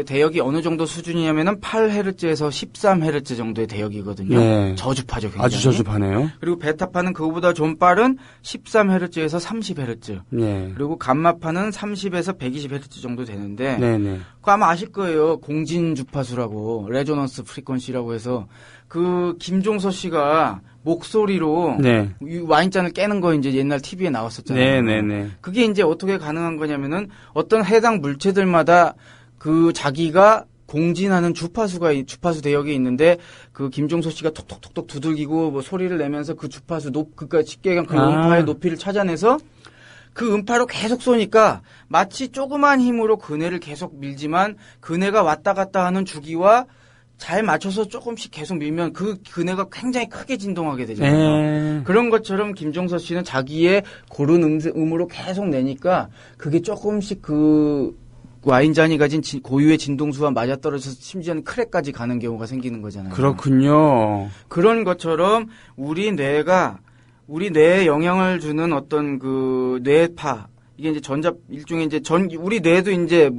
대역이 어느 정도 수준이냐면은 8Hz에서 13Hz 정도의 대역이거든요. 네. 저주파죠, 굉장히. 아주 저주파네요. 그리고 베타파는 그거보다 좀 빠른 13Hz에서 30Hz. 네. 그리고 감마파는 30에서 120Hz 정도 되는데 네네. 그거 아마 아실 거예요. 공진 주파수라고 레조넌스 프리퀀시라고 해서 그 김종서 씨가 목소리로 네. 와인잔을 깨는 거 이제 옛날 TV에 나왔었잖아요. 네네네. 그게 이제 어떻게 가능한 거냐면은 어떤 해당 물체들마다 그 자기가 공진하는 주파수 대역이 있는데 그 김종서 씨가 톡톡톡톡 두들기고 뭐 소리를 내면서 그 주파수 그러니까 쉽게 얘기하면 그 음파의 높이를 찾아내서 그 음파로 계속 쏘니까 마치 조그만 힘으로 그네를 계속 밀지만 그네가 왔다 갔다 하는 주기와 잘 맞춰서 조금씩 계속 밀면 그 그네가 굉장히 크게 진동하게 되잖아요. 그런 것처럼 김종서 씨는 자기의 고른 음으로 계속 내니까 그게 조금씩 그 와인잔이 가진 고유의 진동수와 맞아떨어져서 심지어는 크랙까지 가는 경우가 생기는 거잖아요. 그렇군요. 그런 것처럼 우리 뇌에 영향을 주는 어떤 그 뇌파 이게 이제 일종의 이제 우리 뇌도 이제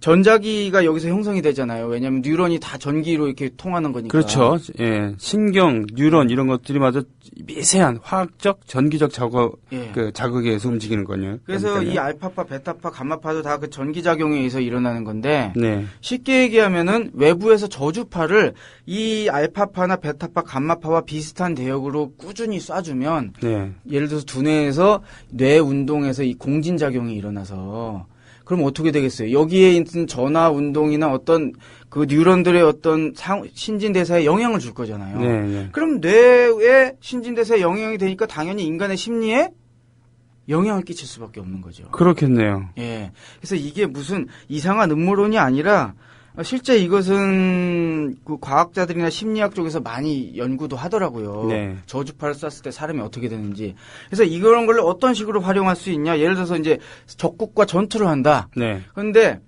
전자기가 여기서 형성이 되잖아요. 왜냐하면 뉴런이 다 전기로 이렇게 통하는 거니까. 그렇죠. 예, 신경, 뉴런 이런 것들이 마저 미세한 화학적, 전기적 자극에 의해서 움직이는 거예요. 그래서 그러니까요. 이 알파파, 베타파, 감마파도 다 그 전기 작용에 의해서 일어나는 건데 네. 쉽게 얘기하면은 외부에서 저주파를 이 알파파나 베타파, 감마파와 비슷한 대역으로 꾸준히 쏴주면 네. 예를 들어서 두뇌에서 뇌 운동에서 이 공진 작용이 일어나서 그럼 어떻게 되겠어요? 여기에 있는 전화 운동이나 어떤 그 뉴런들의 어떤 신진대사에 영향을 줄 거잖아요. 네, 네. 그럼 뇌의 신진대사에 영향이 되니까 당연히 인간의 심리에 영향을 끼칠 수밖에 없는 거죠. 그렇겠네요. 예. 그래서 이게 무슨 이상한 음모론이 아니라 실제 이것은 그 과학자들이나 심리학 쪽에서 많이 연구도 하더라고요. 네. 저주파를 쐈을 때 사람이 어떻게 되는지. 그래서 이런 걸 어떤 식으로 활용할 수 있냐. 예를 들어서 이제 적국과 전투를 한다. 네. 그런데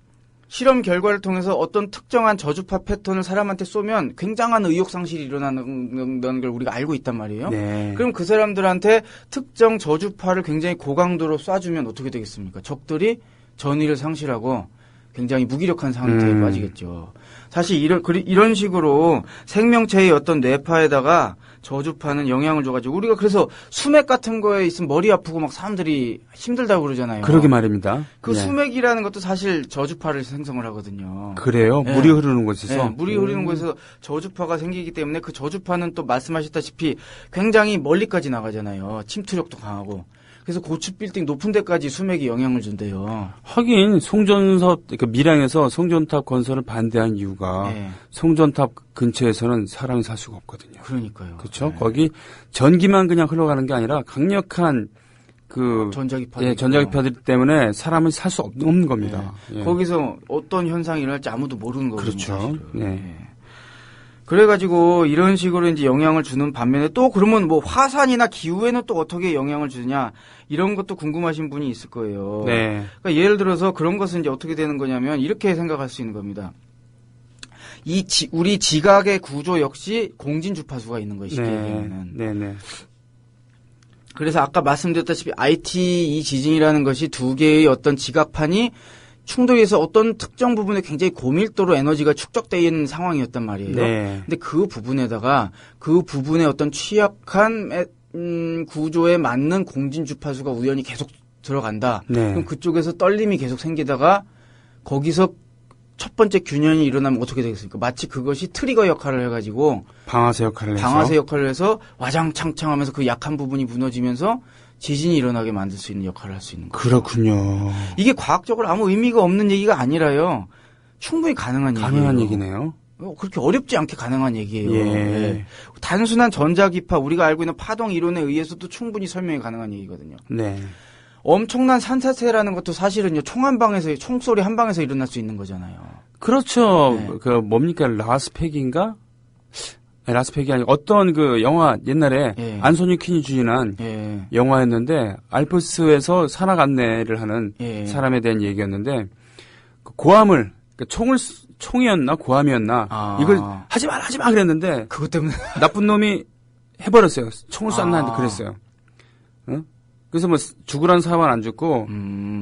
실험 결과를 통해서 어떤 특정한 저주파 패턴을 사람한테 쏘면 굉장한 의욕상실이 일어나는 걸 우리가 알고 있단 말이에요. 네. 그럼 그 사람들한테 특정 저주파를 굉장히 고강도로 쏴주면 어떻게 되겠습니까? 적들이 전의를 상실하고 굉장히 무기력한 상태에 빠지겠죠. 사실 이런 식으로 생명체의 어떤 뇌파에다가 저주파는 영향을 줘가지고 우리가 그래서 수맥 같은 거에 있으면 머리 아프고 막 사람들이 힘들다고 그러잖아요. 그러게 말입니다. 그 네. 수맥이라는 것도 사실 저주파를 생성을 하거든요. 그래요? 네. 물이 흐르는 곳에서? 네, 물이 흐르는 곳에서 저주파가 생기기 때문에 그 저주파는 또 말씀하셨다시피 굉장히 멀리까지 나가잖아요. 침투력도 강하고. 그래서 고층 빌딩 높은 데까지 수맥이 영향을 준대요. 하긴 송전섭 그러니까 밀양에서 송전탑 건설을 반대한 이유가 네. 송전탑 근처에서는 사람이 살 수가 없거든요. 그러니까요. 그렇죠. 네. 거기 전기만 그냥 흘러가는 게 아니라 강력한 그 전자기파들 때문에 사람은 살 수 없는 겁니다. 네. 예. 거기서 어떤 현상이 일어날지 아무도 모르는 거거든요. 그렇죠. 네. 그래가지고 이런 식으로 이제 영향을 주는 반면에 또 그러면 뭐 화산이나 기후에는 또 어떻게 영향을 주냐 이런 것도 궁금하신 분이 있을 거예요. 네. 그러니까 예를 들어서 그런 것은 이제 어떻게 되는 거냐면 이렇게 생각할 수 있는 겁니다. 우리 지각의 구조 역시 공진 주파수가 있는 거예요. 쉽게 네. 얘기하면. 네네. 그래서 아까 말씀드렸다시피 IT 이 지진이라는 것이 두 개의 어떤 지각판이 충돌해서 어떤 특정 부분에 굉장히 고밀도로 에너지가 축적되어 있는 상황이었단 말이에요. 네. 근데 그 부분에다가 그 부분의 어떤 취약한 구조에 맞는 공진 주파수가 우연히 계속 들어간다. 네. 그럼 그쪽에서 떨림이 계속 생기다가 거기서 첫 번째 균열이 일어나면 어떻게 되겠습니까? 마치 그것이 트리거 역할을 해가지고 방아쇠 역할을 해서. 방아쇠 역할을 해서 와장창창하면서 그 약한 부분이 무너지면서 지진이 일어나게 만들 수 있는 역할을 할 수 있는 거예요. 그렇군요. 이게 과학적으로 아무 의미가 없는 얘기가 아니라요. 충분히 가능한 얘기예요. 가능한 얘기네요. 그렇게 어렵지 않게 가능한 얘기예요. 예. 네. 단순한 전자기파 우리가 알고 있는 파동 이론에 의해서도 충분히 설명이 가능한 얘기거든요. 네. 엄청난 산사태라는 것도 사실은요. 총 한 방에서 총소리 한 방에서 일어날 수 있는 거잖아요. 그렇죠. 네. 그 뭡니까 라스펙인가? 아니, 라스펙이 아니고 어떤 그 영화 옛날에 예. 안소니 퀸이 주연한 예. 영화였는데 알프스에서 산악 안내를 하는 예. 사람에 대한 얘기였는데 그 고함을 그러니까 총이었나 고함이었나 이걸 하지 마 그랬는데 그것 때문에 나쁜 놈이 해버렸어요. 총을 쐈나 했는데 아. 그랬어요. 응? 그래서 뭐 죽으란 사람은 안 죽고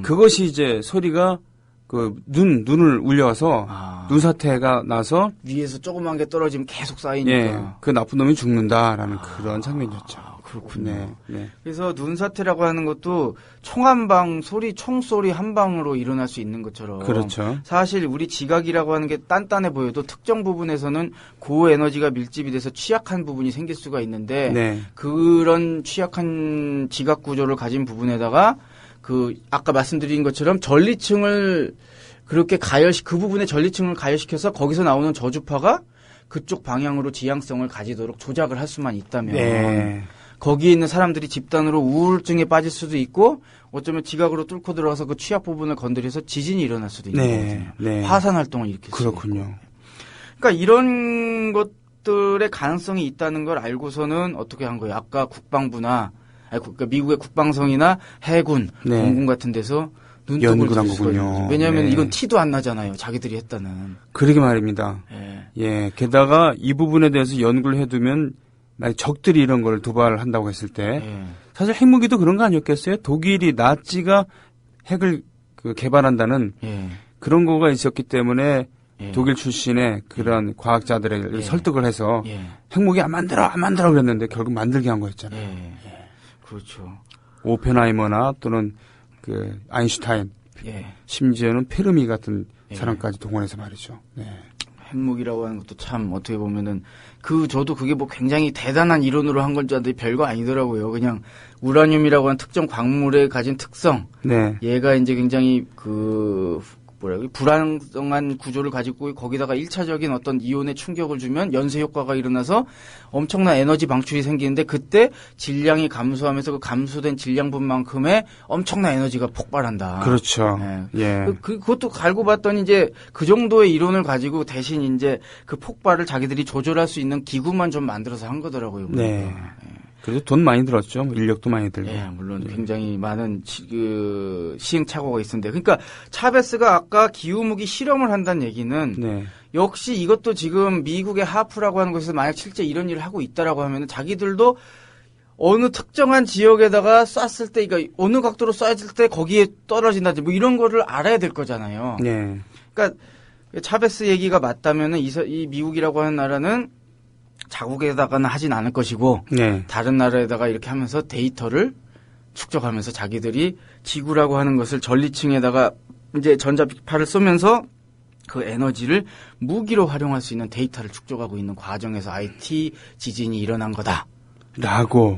그것이 이제 소리가 그 눈을 울려와서 눈사태가 나서 위에서 조그만 게 떨어지면 계속 쌓이니까. 예, 그 나쁜 놈이 죽는다라는 그런 장면이었죠. 그렇군요. 네, 네. 그래서 눈사태라고 하는 것도 총 한 방 총소리 한 방으로 일어날 수 있는 것처럼. 그렇죠. 사실 우리 지각이라고 하는 게 단단해 보여도 특정 부분에서는 고에너지가 밀집이 돼서 취약한 부분이 생길 수가 있는데 네. 그런 취약한 지각 구조를 가진 부분에다가 그 아까 말씀드린 것처럼 전리층을 그렇게 그 부분의 전리층을 가열시켜서 거기서 나오는 저주파가 그쪽 방향으로 지향성을 가지도록 조작을 할 수만 있다면 네. 거기에 있는 사람들이 집단으로 우울증에 빠질 수도 있고 어쩌면 지각으로 뚫고 들어가서 그 취약 부분을 건드려서 지진이 일어날 수도 있는 네. 거거든요. 네. 화산 활동을 일으킬 수 있고. 그렇군요. 그러니까 이런 것들의 가능성이 있다는 걸 알고서는 어떻게 한 거예요? 아까 국방부나 그러니까 미국의 국방성이나 해군, 네. 공군 같은 데서 눈독을 연구를 한 들일 수가 있는 거군요. 거죠. 왜냐하면 네. 이건 티도 안 나잖아요. 자기들이 했다는. 그러게 말입니다. 예. 예, 게다가 이 부분에 대해서 연구를 해두면 만약 적들이 이런 걸 도발한다고 했을 때 예. 사실 핵무기도 그런 거 아니었겠어요? 독일이 나치가 핵을 개발한다는 예. 그런 거가 있었기 때문에 예. 독일 출신의 그런 과학자들을 예. 설득을 해서 예. 핵무기 안 만들어 그랬는데 결국 만들게 한 거였잖아요. 예. 그렇죠. 오펜하이머나 또는 그 아인슈타인, 예. 심지어는 페르미 같은 예. 사람까지 동원해서 말이죠. 네. 핵무기라고 하는 것도 참 어떻게 보면은 저도 그게 뭐 굉장히 대단한 이론으로 한 건지 알았는데 별거 아니더라고요. 그냥 우라늄이라고 하는 특정 광물에 가진 특성. 네. 얘가 이제 굉장히 불안정한 구조를 가지고 거기다가 1차적인 어떤 이온의 충격을 주면 연쇄 효과가 일어나서 엄청난 에너지 방출이 생기는데 그때 질량이 감소하면서 그 감소된 질량분만큼의 엄청난 에너지가 폭발한다. 그렇죠. 네. 예. 그것도 알고 봤더니 이제 그 정도의 이론을 가지고 대신 이제 그 폭발을 자기들이 조절할 수 있는 기구만 좀 만들어서 한 거더라고요. 네. 보니까. 그래도 돈 많이 들었죠. 인력도 많이 들고. 예, 물론 굉장히 많은 시행착오가 있었는데. 그러니까 차베스가 아까 기후무기 실험을 한다는 얘기는 네. 역시 이것도 지금 미국의 하프라고 하는 곳에서 만약 실제 이런 일을 하고 있다라고 하면 자기들도 어느 특정한 지역에다가 쐈을 때, 그러니까 어느 각도로 쏴질 때 거기에 떨어진다든지 뭐 이런 거를 알아야 될 거잖아요. 네. 그러니까 차베스 얘기가 맞다면은 이 미국이라고 하는 나라는 자국에다가는 하진 않을 것이고 네. 다른 나라에다가 이렇게 하면서 데이터를 축적하면서 자기들이 지구라고 하는 것을 전리층에다가 이제 전자파를 쏘면서 그 에너지를 무기로 활용할 수 있는 데이터를 축적하고 있는 과정에서 IT 지진이 일어난 거다.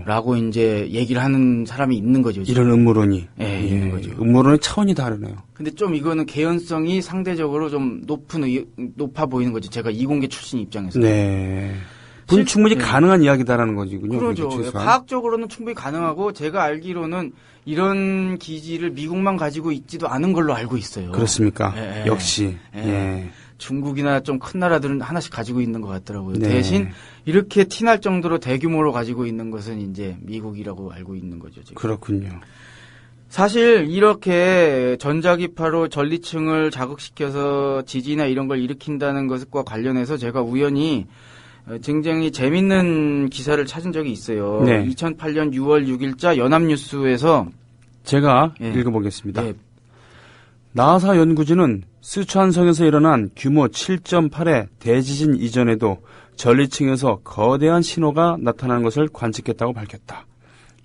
라고 이제 얘기를 하는 사람이 있는 거죠. 지금. 이런 음모론이. 예, 있는 거죠. 음모론의 차원이 다르네요. 근데 좀 이거는 개연성이 상대적으로 좀 높아 보이는 거죠. 제가 이공계 출신 입장에서. 네. 충분히 가능한 이야기다라는 거지군요. 그러죠. 그러니까 과학적으로는 충분히 가능하고 제가 알기로는 이런 기지를 미국만 가지고 있지도 않은 걸로 알고 있어요. 그렇습니까? 예. 역시. 예. 중국이나 좀 큰 나라들은 하나씩 가지고 있는 것 같더라고요. 네. 대신 이렇게 티날 정도로 대규모로 가지고 있는 것은 이제 미국이라고 알고 있는 거죠. 지금. 그렇군요. 사실 이렇게 전자기파로 전리층을 자극시켜서 지진이나 이런 걸 일으킨다는 것과 관련해서 제가 우연히 굉장히 재밌는 기사를 찾은 적이 있어요. 네. 2008년 6월 6일자 연합뉴스에서 제가 예. 읽어보겠습니다. 예. 나사 연구진은 스촨성에서 일어난 규모 7.8의 대지진 이전에도 전리층에서 거대한 신호가 나타나는 것을 관측했다고 밝혔다.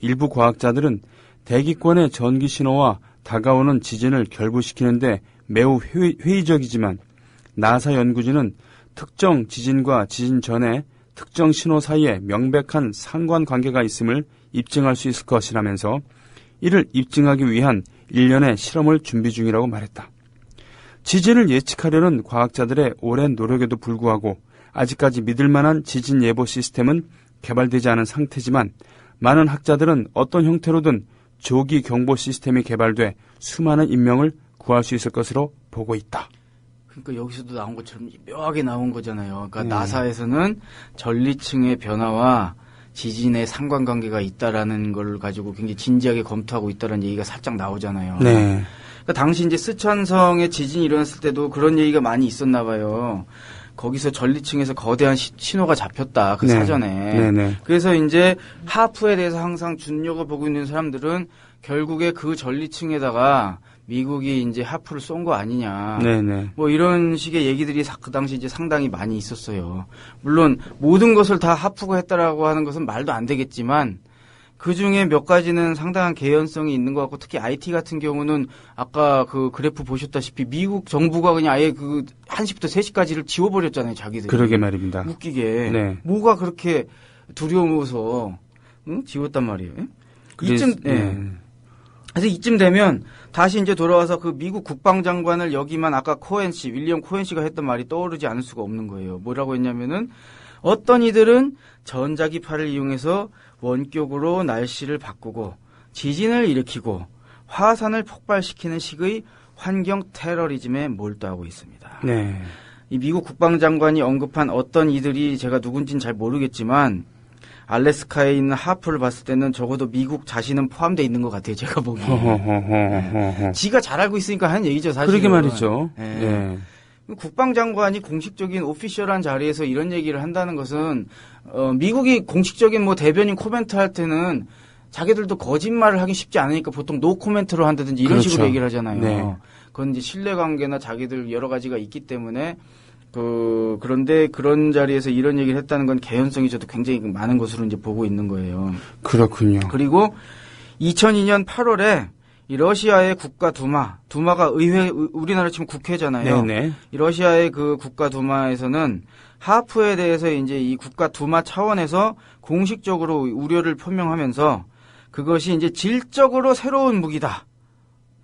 일부 과학자들은 대기권의 전기 신호와 다가오는 지진을 결부시키는데 매우 회의적이지만 나사 연구진은 특정 지진과 지진 전에 특정 신호 사이에 명백한 상관관계가 있음을 입증할 수 있을 것이라면서 이를 입증하기 위한 일련의 실험을 준비 중이라고 말했다. 지진을 예측하려는 과학자들의 오랜 노력에도 불구하고 아직까지 믿을 만한 지진 예보 시스템은 개발되지 않은 상태지만 많은 학자들은 어떤 형태로든 조기 경보 시스템이 개발돼 수많은 인명을 구할 수 있을 것으로 보고 있다. 그러니까 여기서도 나온 것처럼 묘하게 나온 거잖아요. 그러니까 나사에서는 전리층의 변화와 지진의 상관관계가 있다라는 걸 가지고 굉장히 진지하게 검토하고 있다는 얘기가 살짝 나오잖아요. 네. 그러니까 당시 이제 스촨성에 지진이 일어났을 때도 그런 얘기가 많이 있었나 봐요. 거기서 전리층에서 거대한 신호가 잡혔다. 그 네. 사전에. 네네. 그래서 이제 하프에 대해서 항상 눈여겨보고 있는 사람들은 결국에 그 전리층에다가 미국이 이제 하프를 쏜 거 아니냐. 네네. 뭐 이런 식의 얘기들이 그 당시 이제 상당히 많이 있었어요. 물론 모든 것을 다 하프가 했다라고 하는 것은 말도 안 되겠지만 그 중에 몇 가지는 상당한 개연성이 있는 것 같고 특히 IT 같은 경우는 아까 그 그래프 보셨다시피 미국 정부가 그냥 아예 그 1시부터 3시까지를 지워버렸잖아요, 자기들이. 그러게 말입니다. 웃기게. 네. 뭐가 그렇게 두려워서 지웠단 말이에요. 이쯤, 그래서 이쯤 되면 다시 이제 돌아와서 그 미국 국방장관을 여기만 아까 코엔 씨, 윌리엄 코엔 씨가 했던 말이 떠오르지 않을 수가 없는 거예요. 뭐라고 했냐면은 어떤 이들은 전자기파를 이용해서 원격으로 날씨를 바꾸고 지진을 일으키고 화산을 폭발시키는 식의 환경 테러리즘에 몰두하고 있습니다. 네. 이 미국 국방장관이 언급한 어떤 이들이 제가 누군지는 잘 모르겠지만 알래스카에 있는 하프를 봤을 때는 적어도 미국 자신은 포함되어 있는 것 같아요. 제가 보기에. 지가 잘 알고 있으니까 하는 얘기죠. 사실. 그러게 말이죠. 네. 국방장관이 공식적인 오피셜한 자리에서 이런 얘기를 한다는 것은 미국이 공식적인 뭐 대변인 코멘트 할 때는 자기들도 거짓말을 하기 쉽지 않으니까 보통 노 코멘트로 한다든지 이런 그렇죠. 식으로 얘기를 하잖아요. 네. 그건 이제 신뢰관계나 자기들 여러 가지가 있기 때문에 그런데 그런 자리에서 이런 얘기를 했다는 건 개연성이 저도 굉장히 많은 것으로 이제 보고 있는 거예요. 그렇군요. 그리고 2002년 8월에 이 러시아의 국가 두마가 의회, 우리나라 치면 국회잖아요. 네네. 이 러시아의 그 국가 두마에서는 하프에 대해서 이제 이 국가 두마 차원에서 공식적으로 우려를 표명하면서 그것이 이제 질적으로 새로운 무기다.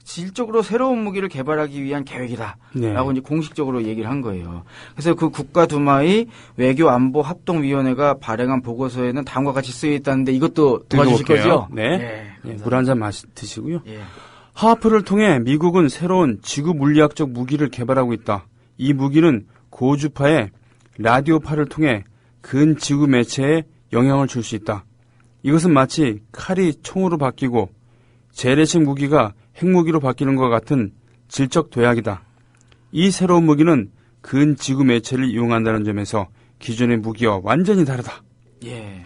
질적으로 새로운 무기를 개발하기 위한 계획이다. 네. 라고 이제 공식적으로 얘기를 한 거예요. 그래서 그 국가 두마의 외교 안보 합동위원회가 발행한 보고서에는 다음과 같이 쓰여 있다는데 이것도 도와주실 거죠? 네. 물 한 잔 드시고요. 예. 하프를 통해 미국은 새로운 지구 물리학적 무기를 개발하고 있다. 이 무기는 고주파의 라디오파를 통해 근지구 매체에 영향을 줄 수 있다. 이것은 마치 칼이 총으로 바뀌고 재래식 무기가 핵무기로 바뀌는 것 같은 질적 도약이다. 이 새로운 무기는 근지구 매체를 이용한다는 점에서 기존의 무기와 완전히 다르다. 예.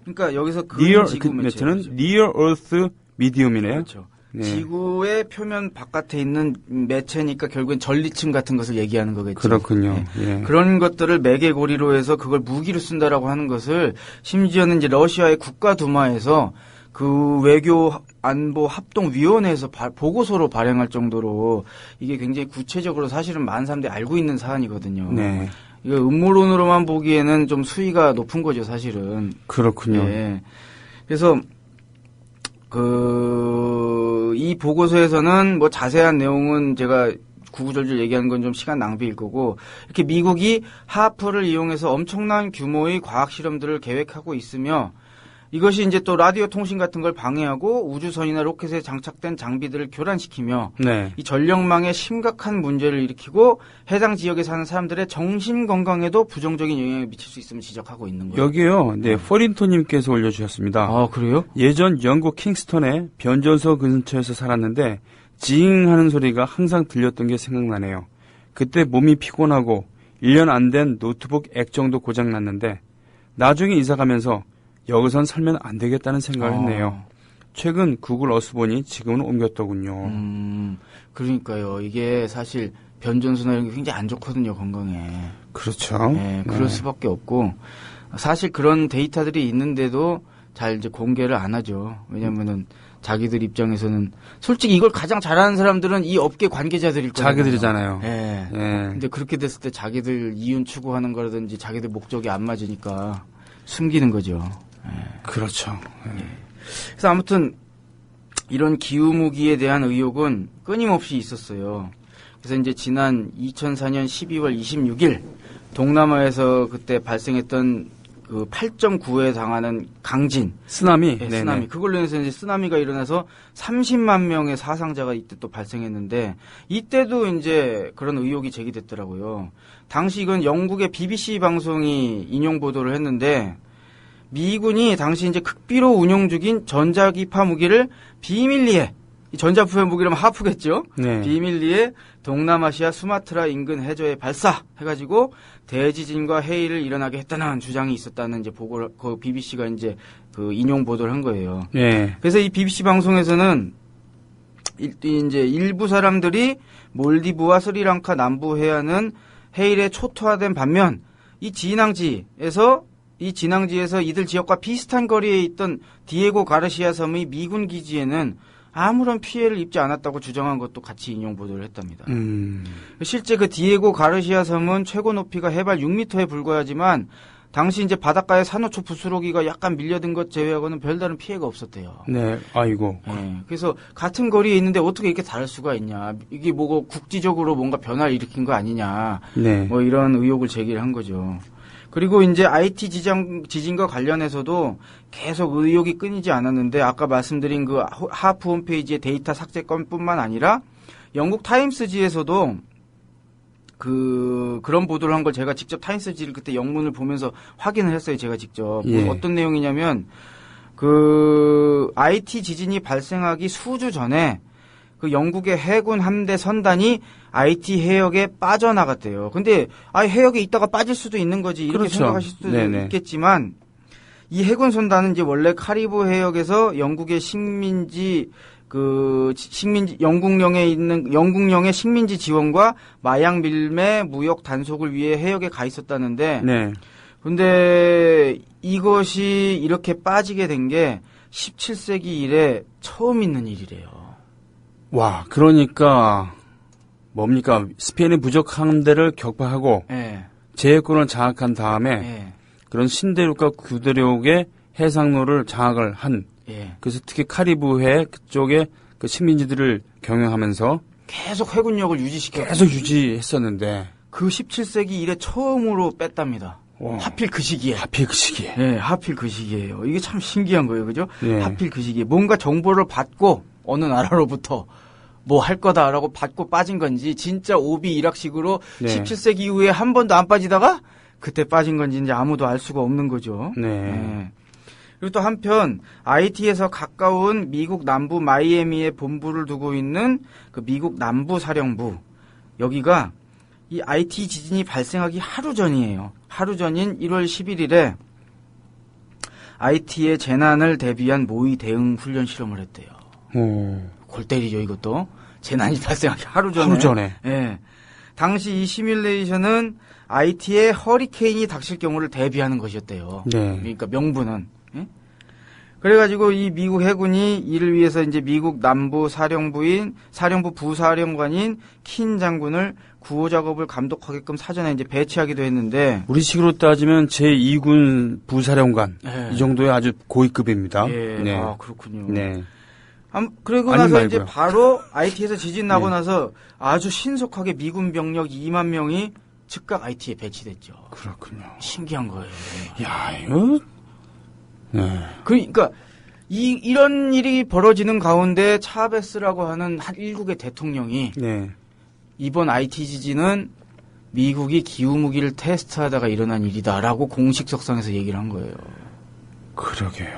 그러니까 여기서 근지구 매체는 Near Earth Medium이네요. 그렇죠. 네. 지구의 표면 바깥에 있는 매체니까 결국엔 전리층 같은 것을 얘기하는 거겠죠. 그렇군요. 네. 예. 그런 것들을 매개고리로 해서 그걸 무기로 쓴다라고 하는 것을 심지어는 이제 러시아의 국가두마에서 그 외교 안보 합동위원회에서 보고서로 발행할 정도로 이게 굉장히 구체적으로 사실은 많은 사람들이 알고 있는 사안이거든요. 네. 이거 음모론으로만 보기에는 좀 수위가 높은 거죠, 사실은. 그렇군요. 네. 그래서 이 보고서에서는 뭐 자세한 내용은 제가 구구절절 얘기하는 건 좀 시간 낭비일 거고, 이렇게 미국이 하프를 이용해서 엄청난 규모의 과학 실험들을 계획하고 있으며, 이것이 이제 또 라디오 통신 같은 걸 방해하고 우주선이나 로켓에 장착된 장비들을 교란시키며 네. 이 전력망에 심각한 문제를 일으키고 해당 지역에 사는 사람들의 정신 건강에도 부정적인 영향을 미칠 수 있음을 지적하고 있는 거예요. 여기요. 네, 퍼린토님께서 올려주셨습니다. 아, 그래요? 예전 영국 킹스턴의 변전소 근처에서 살았는데 징하는 소리가 항상 들렸던 게 생각나네요. 그때 몸이 피곤하고 1년 안 된 노트북 액정도 고장났는데 나중에 이사가면서 여기선 살면 안 되겠다는 생각을 했네요. 최근 구글 어스 보니 지금은 옮겼더군요. 그러니까요. 이게 사실 변전소나 이런 게 굉장히 안 좋거든요, 건강에. 그렇죠. 네, 그럴 수밖에 없고 사실 그런 데이터들이 있는데도 잘 이제 공개를 안 하죠. 왜냐면은 자기들 입장에서는 솔직히 이걸 가장 잘하는 사람들은 이 업계 관계자들일 거예요. 자기들이잖아요. 네. 네. 근데 그렇게 됐을 때 자기들 이윤 추구하는 거라든지 자기들 목적이 안 맞으니까 숨기는 거죠. 네. 그렇죠. 네. 그래서 아무튼 이런 기후무기에 대한 의혹은 끊임없이 있었어요. 그래서 이제 지난 2004년 12월 26일 동남아에서 그때 발생했던 그 8.9에 당하는 강진. 쓰나미? 네, 쓰나미. 그걸로 인해서 이제 쓰나미가 일어나서 30만 명의 사상자가 이때 또 발생했는데 이때도 이제 그런 의혹이 제기됐더라고요. 당시 이건 영국의 BBC 방송이 인용 보도를 했는데 미군이 당시 이제 극비로 운용 중인 전자기파 무기를 비밀리에 이 전자기파 무기라면 하프겠죠. 네. 비밀리에 동남아시아 수마트라 인근 해저에 발사해가지고 대지진과 해일을 일어나게 했다는 주장이 있었다는 이제 보고를 그 BBC가 이제 그 인용 보도를 한 거예요. 네. 그래서 이 BBC 방송에서는 이제 일부 사람들이 몰디브와 스리랑카 남부 해안은 해일에 초토화된 반면 이 진앙지에서 이들 지역과 비슷한 거리에 있던 디에고 가르시아 섬의 미군 기지에는 아무런 피해를 입지 않았다고 주장한 것도 같이 인용 보도를 했답니다. 실제 그 디에고 가르시아 섬은 최고 높이가 해발 6m에 불과하지만 당시 이제 바닷가에 산호초 부스러기가 약간 밀려든 것 제외하고는 별다른 피해가 없었대요. 네, 아이고. 네, 그래서 같은 거리에 있는데 어떻게 이렇게 다를 수가 있냐. 이게 뭐 국지적으로 뭔가 변화를 일으킨 거 아니냐. 네. 뭐 이런 의혹을 제기를 한 거죠. 그리고 이제 IT 지진과 관련해서도 계속 의혹이 끊이지 않았는데 아까 말씀드린 그 하프 홈페이지의 데이터 삭제 건뿐만 아니라 영국 타임스지에서도 그런 보도를 한 걸 제가 직접 타임스지를 그때 영문을 보면서 확인을 했어요. 제가 직접. 예. 어떤 내용이냐면 그 IT 지진이 발생하기 수주 전에 그 영국의 해군 함대 선단이 IT 해역에 빠져나갔대요. 근데 해역에 있다가 빠질 수도 있는 거지 이렇게 그렇죠. 생각하실 수도 네네. 있겠지만 이 해군 선단은 이제 원래 카리브 해역에서 영국의 영국령의 식민지 지원과 마약 밀매 무역 단속을 위해 해역에 가 있었다는데 네. 근데 이것이 이렇게 빠지게 된 게 17세기 이래 처음 있는 일이래요. 와, 그러니까 뭡니까? 스페인의 부족 함대를 격파하고 예. 제해권을 장악한 다음에 예. 그런 신대륙과 구대륙의 해상로를 장악을 한. 예. 그래서 특히 카리브해 그쪽에 그 식민지들을 경영하면서 계속 해군력을 계속 유지했었는데 그 17세기 이래 처음으로 뺐답니다. 와. 하필 그 시기에. 네, 하필 그 시기에요. 이게 참 신기한 거예요. 그죠? 네. 하필 그 시기에 뭔가 정보를 받고 어느 나라로부터 뭐 할 거다라고 받고 빠진 건지 진짜 오비 일학식으로 네. 17세기 이후에 한 번도 안 빠지다가 그때 빠진 건지 이제 아무도 알 수가 없는 거죠. 네. 그리고 또 한편 IT에서 가까운 미국 남부 마이애미에 본부를 두고 있는 그 미국 남부 사령부 여기가 이 IT 지진이 발생하기 하루 전이에요. 하루 전인 1월 11일에 IT의 재난을 대비한 모의 대응 훈련 실험을 했대요. 골 때리죠 이것도. 재난이 발생하기 하루 전에. 예. 당시 이 시뮬레이션은 IT의 허리케인이 닥칠 경우를 대비하는 것이었대요. 네. 그러니까 명분은. 예? 그래가지고 이 미국 해군이 이를 위해서 이제 미국 남부 사령부 부사령관인 킨 장군을 구호 작업을 감독하게끔 사전에 이제 배치하기도 했는데 우리식으로 따지면 제2군 부사령관 네. 이 정도의 아주 고위급입니다. 예, 네. 아 그렇군요. 네. 그리고 아니 나서 말고요. 이제 바로 IT에서 지진 나고 네. 나서 아주 신속하게 미군 병력 2만 명이 즉각 IT에 배치됐죠. 그렇군요. 신기한 거예요. 야, 이거 네. 그러니까 이런 일이 벌어지는 가운데 차베스라고 하는 한 일국의 대통령이 네. 이번 IT 지진은 미국이 기후무기를 테스트하다가 일어난 일이다라고 공식 석상에서 얘기를 한 거예요. 그러게요.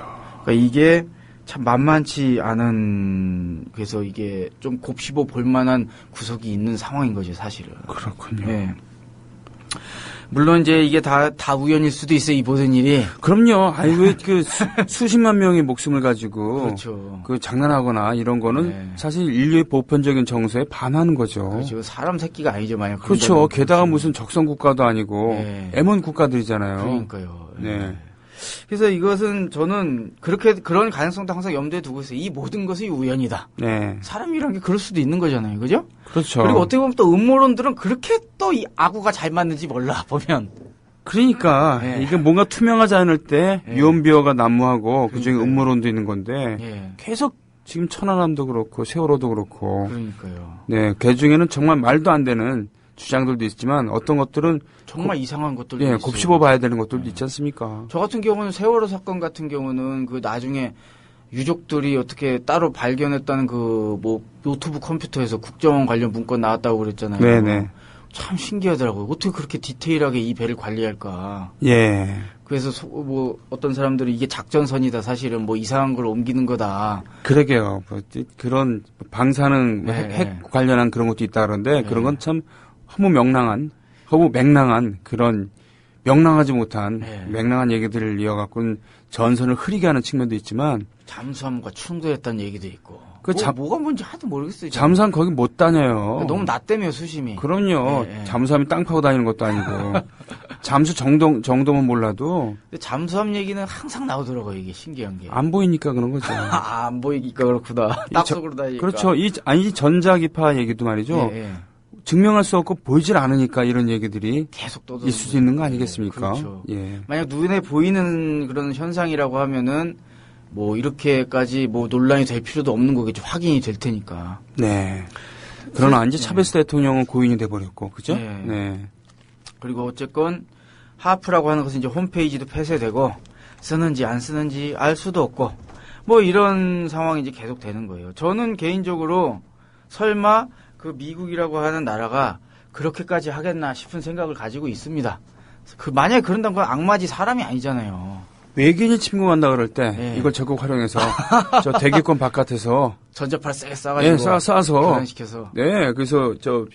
그러니까 이게 참 만만치 않은, 그래서 이게 좀 곱씹어 볼 만한 구석이 있는 상황인 거죠, 사실은. 그렇군요. 네. 물론 이제 이게 다 우연일 수도 있어요, 이 모든 일이. 그럼요. 아니, 왜 그 수십만 명의 목숨을 가지고. 그렇죠. 그 장난하거나 이런 거는 네. 사실 인류의 보편적인 정서에 반하는 거죠. 그렇죠. 사람 새끼가 아니죠, 만약. 그렇죠. 게다가 무슨 적성 국가도 아니고. 네. M1 국가들이잖아요. 그러니까요. 네. 그래서 이것은 저는 그런 가능성도 항상 염두에 두고 있어요. 이 모든 것이 우연이다. 네. 사람이란 게 그럴 수도 있는 거잖아요. 그죠? 그렇죠. 그리고 어떻게 보면 또 음모론들은 그렇게 또 이 아구가 잘 맞는지 몰라, 보면. 그러니까 네. 이게 뭔가 투명하지 않을 때 네. 유언비어가 난무하고 그중에 그러니까요. 음모론도 있는 건데 예. 계속 지금 천안함도 그렇고 세월호도 그렇고 그러니까요. 네, 그 중에는 정말 말도 안 되는 주장들도 있지만 어떤 것들은 정말 이상한 것들도 예, 있어요. 곱씹어 봐야 되는 것들도 있지 않습니까? 저 같은 경우는 세월호 사건 같은 경우는 그 나중에 유족들이 어떻게 따로 발견했다는 그 뭐 노트북 컴퓨터에서 국정원 관련 문건 나왔다고 그랬잖아요. 네네. 참 신기하더라고요. 어떻게 그렇게 디테일하게 이 배를 관리할까. 예. 그래서 뭐 어떤 사람들이 이게 작전선이다, 사실은 뭐 이상한 걸 옮기는 거다. 그러게요. 뭐 그런 방사능 네, 핵 관련한 그런 것도 있다 그러는데 네. 그런 건 참 허무 맹랑한 그런 명랑하지 못한 네. 맹랑한 얘기들을 이어갖고는 전선을 흐리게 하는 측면도 있지만 잠수함과 충돌했다는 얘기도 있고. 그 뭐가 뭔지 하도 모르겠어요. 저는. 잠수함 거기 못 다녀요. 너무 낮다며 수심이. 그럼요. 네, 네. 잠수함이 땅 파고 다니는 것도 아니고 잠수 정도면 몰라도 근데 잠수함 얘기는 항상 나오더라고요. 이게 신기한 게. 안 보이니까 그런 거죠. 안 보이니까 그렇구나. 땅속으로 다니니까. 그렇죠. 이 전자기파 얘기도 말이죠. 예, 예. 증명할 수 없고 보이질 않으니까 이런 얘기들이 계속 떠도는 있을 수 있는 거 아니겠습니까? 그렇죠. 예. 만약 눈에 보이는 그런 현상이라고 하면은 뭐 이렇게까지 뭐 논란이 될 필요도 없는 거겠죠. 확인이 될 테니까. 네. 그러나 이제 차베스 대통령은 고인이 돼버렸고, 그죠? 네. 네. 그리고 어쨌건 하프라고 하는 것은 이제 홈페이지도 폐쇄되고 쓰는지 안 쓰는지 알 수도 없고 뭐 이런 상황이 이제 계속 되는 거예요. 저는 개인적으로 설마 그 미국이라고 하는 나라가 그렇게까지 하겠나 싶은 생각을 가지고 있습니다. 만약에 그런다면 그건 악마지 사람이 아니잖아요. 외계인이 침공한다 그럴 때 네. 이걸 적극 활용해서 저 대기권 바깥에서 전자파를 세게 쏴가지고 쏴서 교란시켜서 네, 그래서 저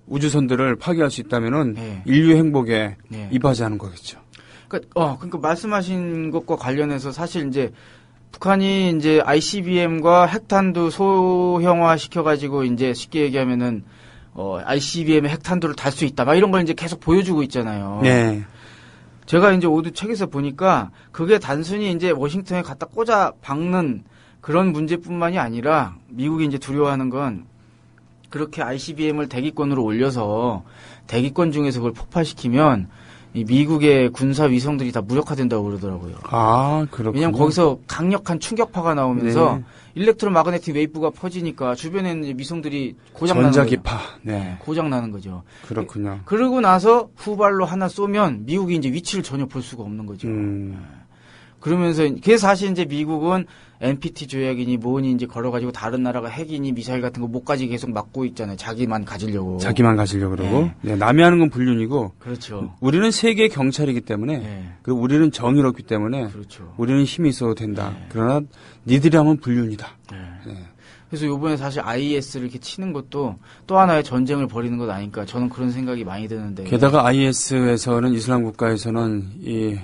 우주선들을 파괴할 수 있다면은 네. 인류 행복에 네. 이바지하는 거겠죠. 그러니까 말씀하신 것과 관련해서 사실 이제 북한이 이제 ICBM과 핵탄두 소형화 시켜가지고 이제 쉽게 얘기하면은 ICBM의 핵탄두를 달 수 있다 막 이런 걸 이제 계속 보여주고 있잖아요. 네. 제가 이제 오드 책에서 보니까 그게 단순히 이제 워싱턴에 갖다 꽂아 박는 그런 문제뿐만이 아니라 미국이 이제 두려워하는 건 그렇게 ICBM을 대기권으로 올려서 대기권 중에서 그걸 폭발시키면 이 미국의 군사 위성들이 다 무력화된다고 그러더라고요. 아, 그렇군요. 왜냐면 거기서 강력한 충격파가 나오면서 네. 일렉트로마그네틱 웨이브가 퍼지니까 주변에 있는 위성들이 고장나는 전자기파. 거죠. 네. 고장나는 거죠. 그렇군요. 그러고 나서 후발로 하나 쏘면 미국이 이제 위치를 전혀 볼 수가 없는 거죠. 그러면서 그래서 사실 이제 미국은 NPT 조약이니 뭐니 이제 걸어가지고 다른 나라가 핵이니 미사일 같은 거 못 가지게 계속 막고 있잖아요. 자기만 가지려고. 자기만 가지려고 그러고. 네, 남이 하는 건 불륜이고. 그렇죠. 우리는 세계의 경찰이기 때문에. 네. 그리고 우리는 정의롭기 때문에. 그렇죠. 우리는 힘이 있어도 된다. 그러나 니들이 하면 불륜이다. 네. 그래서 요번에 사실 IS를 이렇게 치는 것도 또 하나의 전쟁을 벌이는 것 아닐까. 저는 그런 생각이 많이 드는데. 게다가 IS에서는 이슬람 국가에서는 이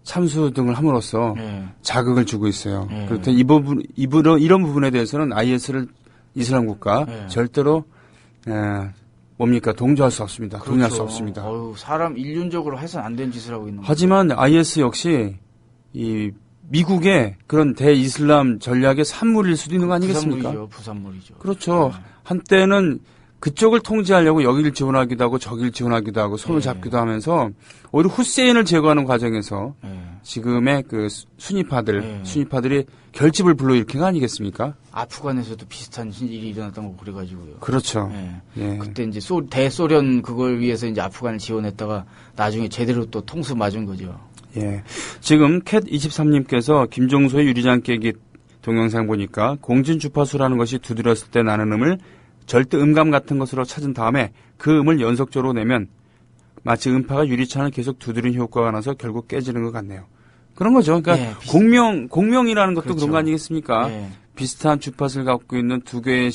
참수 등을 함으로써 네. 자극을 주고 있어요. 네. 그렇다면 이런 부분에 대해서는 IS를 이슬람 국가 네. 절대로 뭡니까 동조할 수 없습니다. 그렇죠. 동의할 수 없습니다. 사람 인륜적으로 해서는 안 되는 짓을 하고 있는 거죠. 하지만 IS 역시 이 미국의 그런 대이슬람 전략의 산물일 수도 있는 거 아니겠습니까? 부산물이죠. 그렇죠. 한때는 그쪽을 통제하려고 여기를 지원하기도 하고 저기를 지원하기도 하고 손을 잡기도 하면서 오히려 후세인을 제거하는 과정에서 지금의 그 순위파들이 결집을 불러일으킨 거 아니겠습니까? 아프간에서도 비슷한 일이 일어났던 거 그래가지고요. 그렇죠. 예. 그때 이제 대소련 그걸 위해서 이제 아프간을 지원했다가 나중에 제대로 또 통수 맞은 거죠. 예. 지금 캣23님께서 김종소의 유리장 깨기 동영상 보니까 공진 주파수라는 것이 두드렸을 때 나는 음을 절대 음감 같은 것으로 찾은 다음에 그 음을 연속적으로 내면 마치 음파가 유리창을 계속 두드린 효과가 나서 결국 깨지는 것 같네요. 그런 거죠. 그러니까 공명이라는 것도 그렇죠. 그런 거 아니겠습니까? 예. 비슷한 주파수를 갖고 있는 두 개의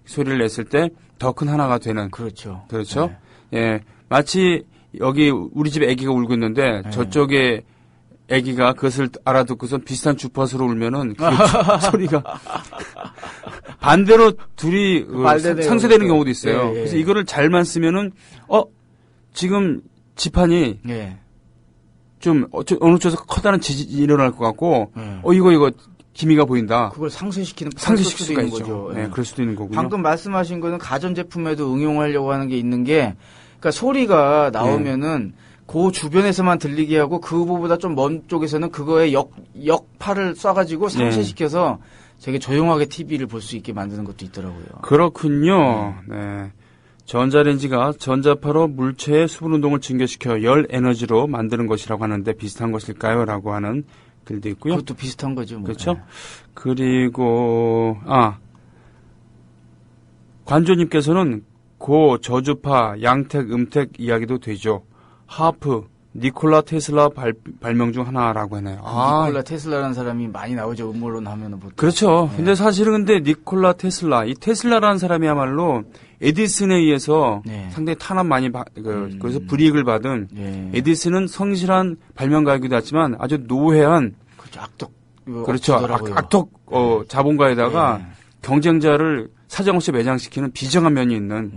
소리를 냈을 때 더 큰 하나가 되는. 그렇죠. 그렇죠. 예. 마치 여기 우리 집 아기가 울고 있는데 저쪽에 아기가 그것을 알아듣고서 비슷한 주파수로 울면은 그 소리가 반대로 둘이 상쇄되는 경우도 있어요. 예. 그래서 이거를 잘만 쓰면은 지금 지판이 좀 어느 쪽에서 커다란 지진이 일어날 것 같고 이거 기미가 보인다. 그걸 상쇄시킬 수가 있죠. 거죠. 네, 그럴 수도 있는 거고요. 방금 말씀하신 거는 가전제품에도 응용하려고 하는 게 있는 게, 그러니까 소리가 나오면은 그 주변에서만 들리게 하고 그거보다 좀 먼 쪽에서는 그거에 역파를 쏴가지고 상쇄시켜서 되게 조용하게 TV를 볼 수 있게 만드는 것도 있더라고요. 그렇군요. 네. 전자레인지가 전자파로 물체의 수분 운동을 증가시켜 열 에너지로 만드는 것이라고 하는데 비슷한 것일까요? 라고 하는 글도 있고요. 그것도 비슷한 거죠. 뭐. 그렇죠. 그리고 관조님께서는 고 저주파 양택 음택 이야기도 되죠. 하프 니콜라 테슬라 발명 중 하나라고 하네요. 니콜라 테슬라라는 사람이 많이 나오죠. 음모론 하면은 보통. 그렇죠. 근데 사실은 니콜라 테슬라, 이 테슬라라는 사람이야말로 에디슨에 의해서 상당히 탄압 많이 그래서 불이익을 받은 에디슨은 성실한 발명가이기도 하지만 아주 노회한 그렇죠. 악독 자본가에다가 경쟁자를 사정없이 매장시키는 비정한 면이 있는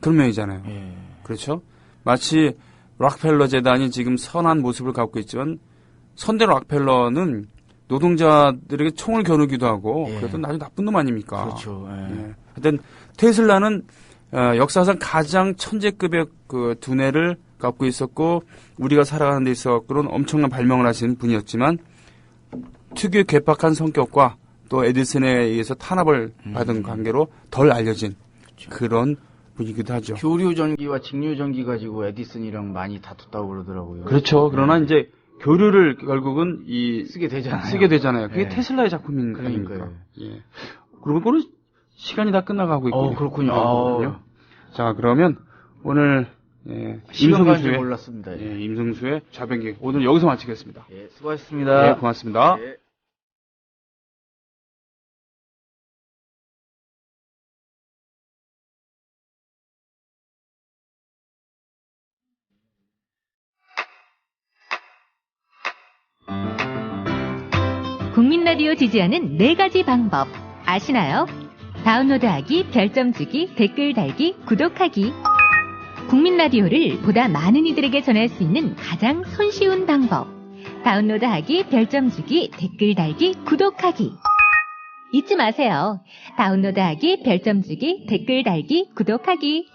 그런 면이잖아요. 그렇죠. 마치 락펠러 재단이 지금 선한 모습을 갖고 있지만 선대 락펠러는 노동자들에게 총을 겨누기도 하고 그래도 아주 나쁜 놈 아닙니까? 그렇죠. 하여튼 테슬라는 역사상 가장 천재급의 그 두뇌를 갖고 있었고 우리가 살아가는 데 있어서는 엄청난 발명을 하신 분이었지만 특유의 괴팍한 성격과 또 에디슨에 의해서 탄압을 받은 관계로 덜 알려진 그런 분이기도 하죠. 교류 전기와 직류 전기 가지고 에디슨이랑 많이 다퉜다고 그러더라고요. 그렇죠. 그러나 이제 교류를 결국은 쓰게 되잖아요. 그게 테슬라의 작품인 거니까. 그러니까요. 예. 그러고 보면 시간이 다 끝나가고 있군요. 그렇군요. 자, 그러면 오늘 시간 가는 줄 몰랐습니다. 임성수의 좌변기 오늘 여기서 마치겠습니다. 수고하셨습니다. 고맙습니다. 국민 라디오 지지하는 4가지 방법 아시나요? 다운로드하기, 별점 주기, 댓글 달기, 구독하기. 국민 라디오를 보다 많은 이들에게 전할 수 있는 가장 손쉬운 방법. 다운로드하기, 별점 주기, 댓글 달기, 구독하기. 잊지 마세요. 다운로드하기, 별점 주기, 댓글 달기, 구독하기.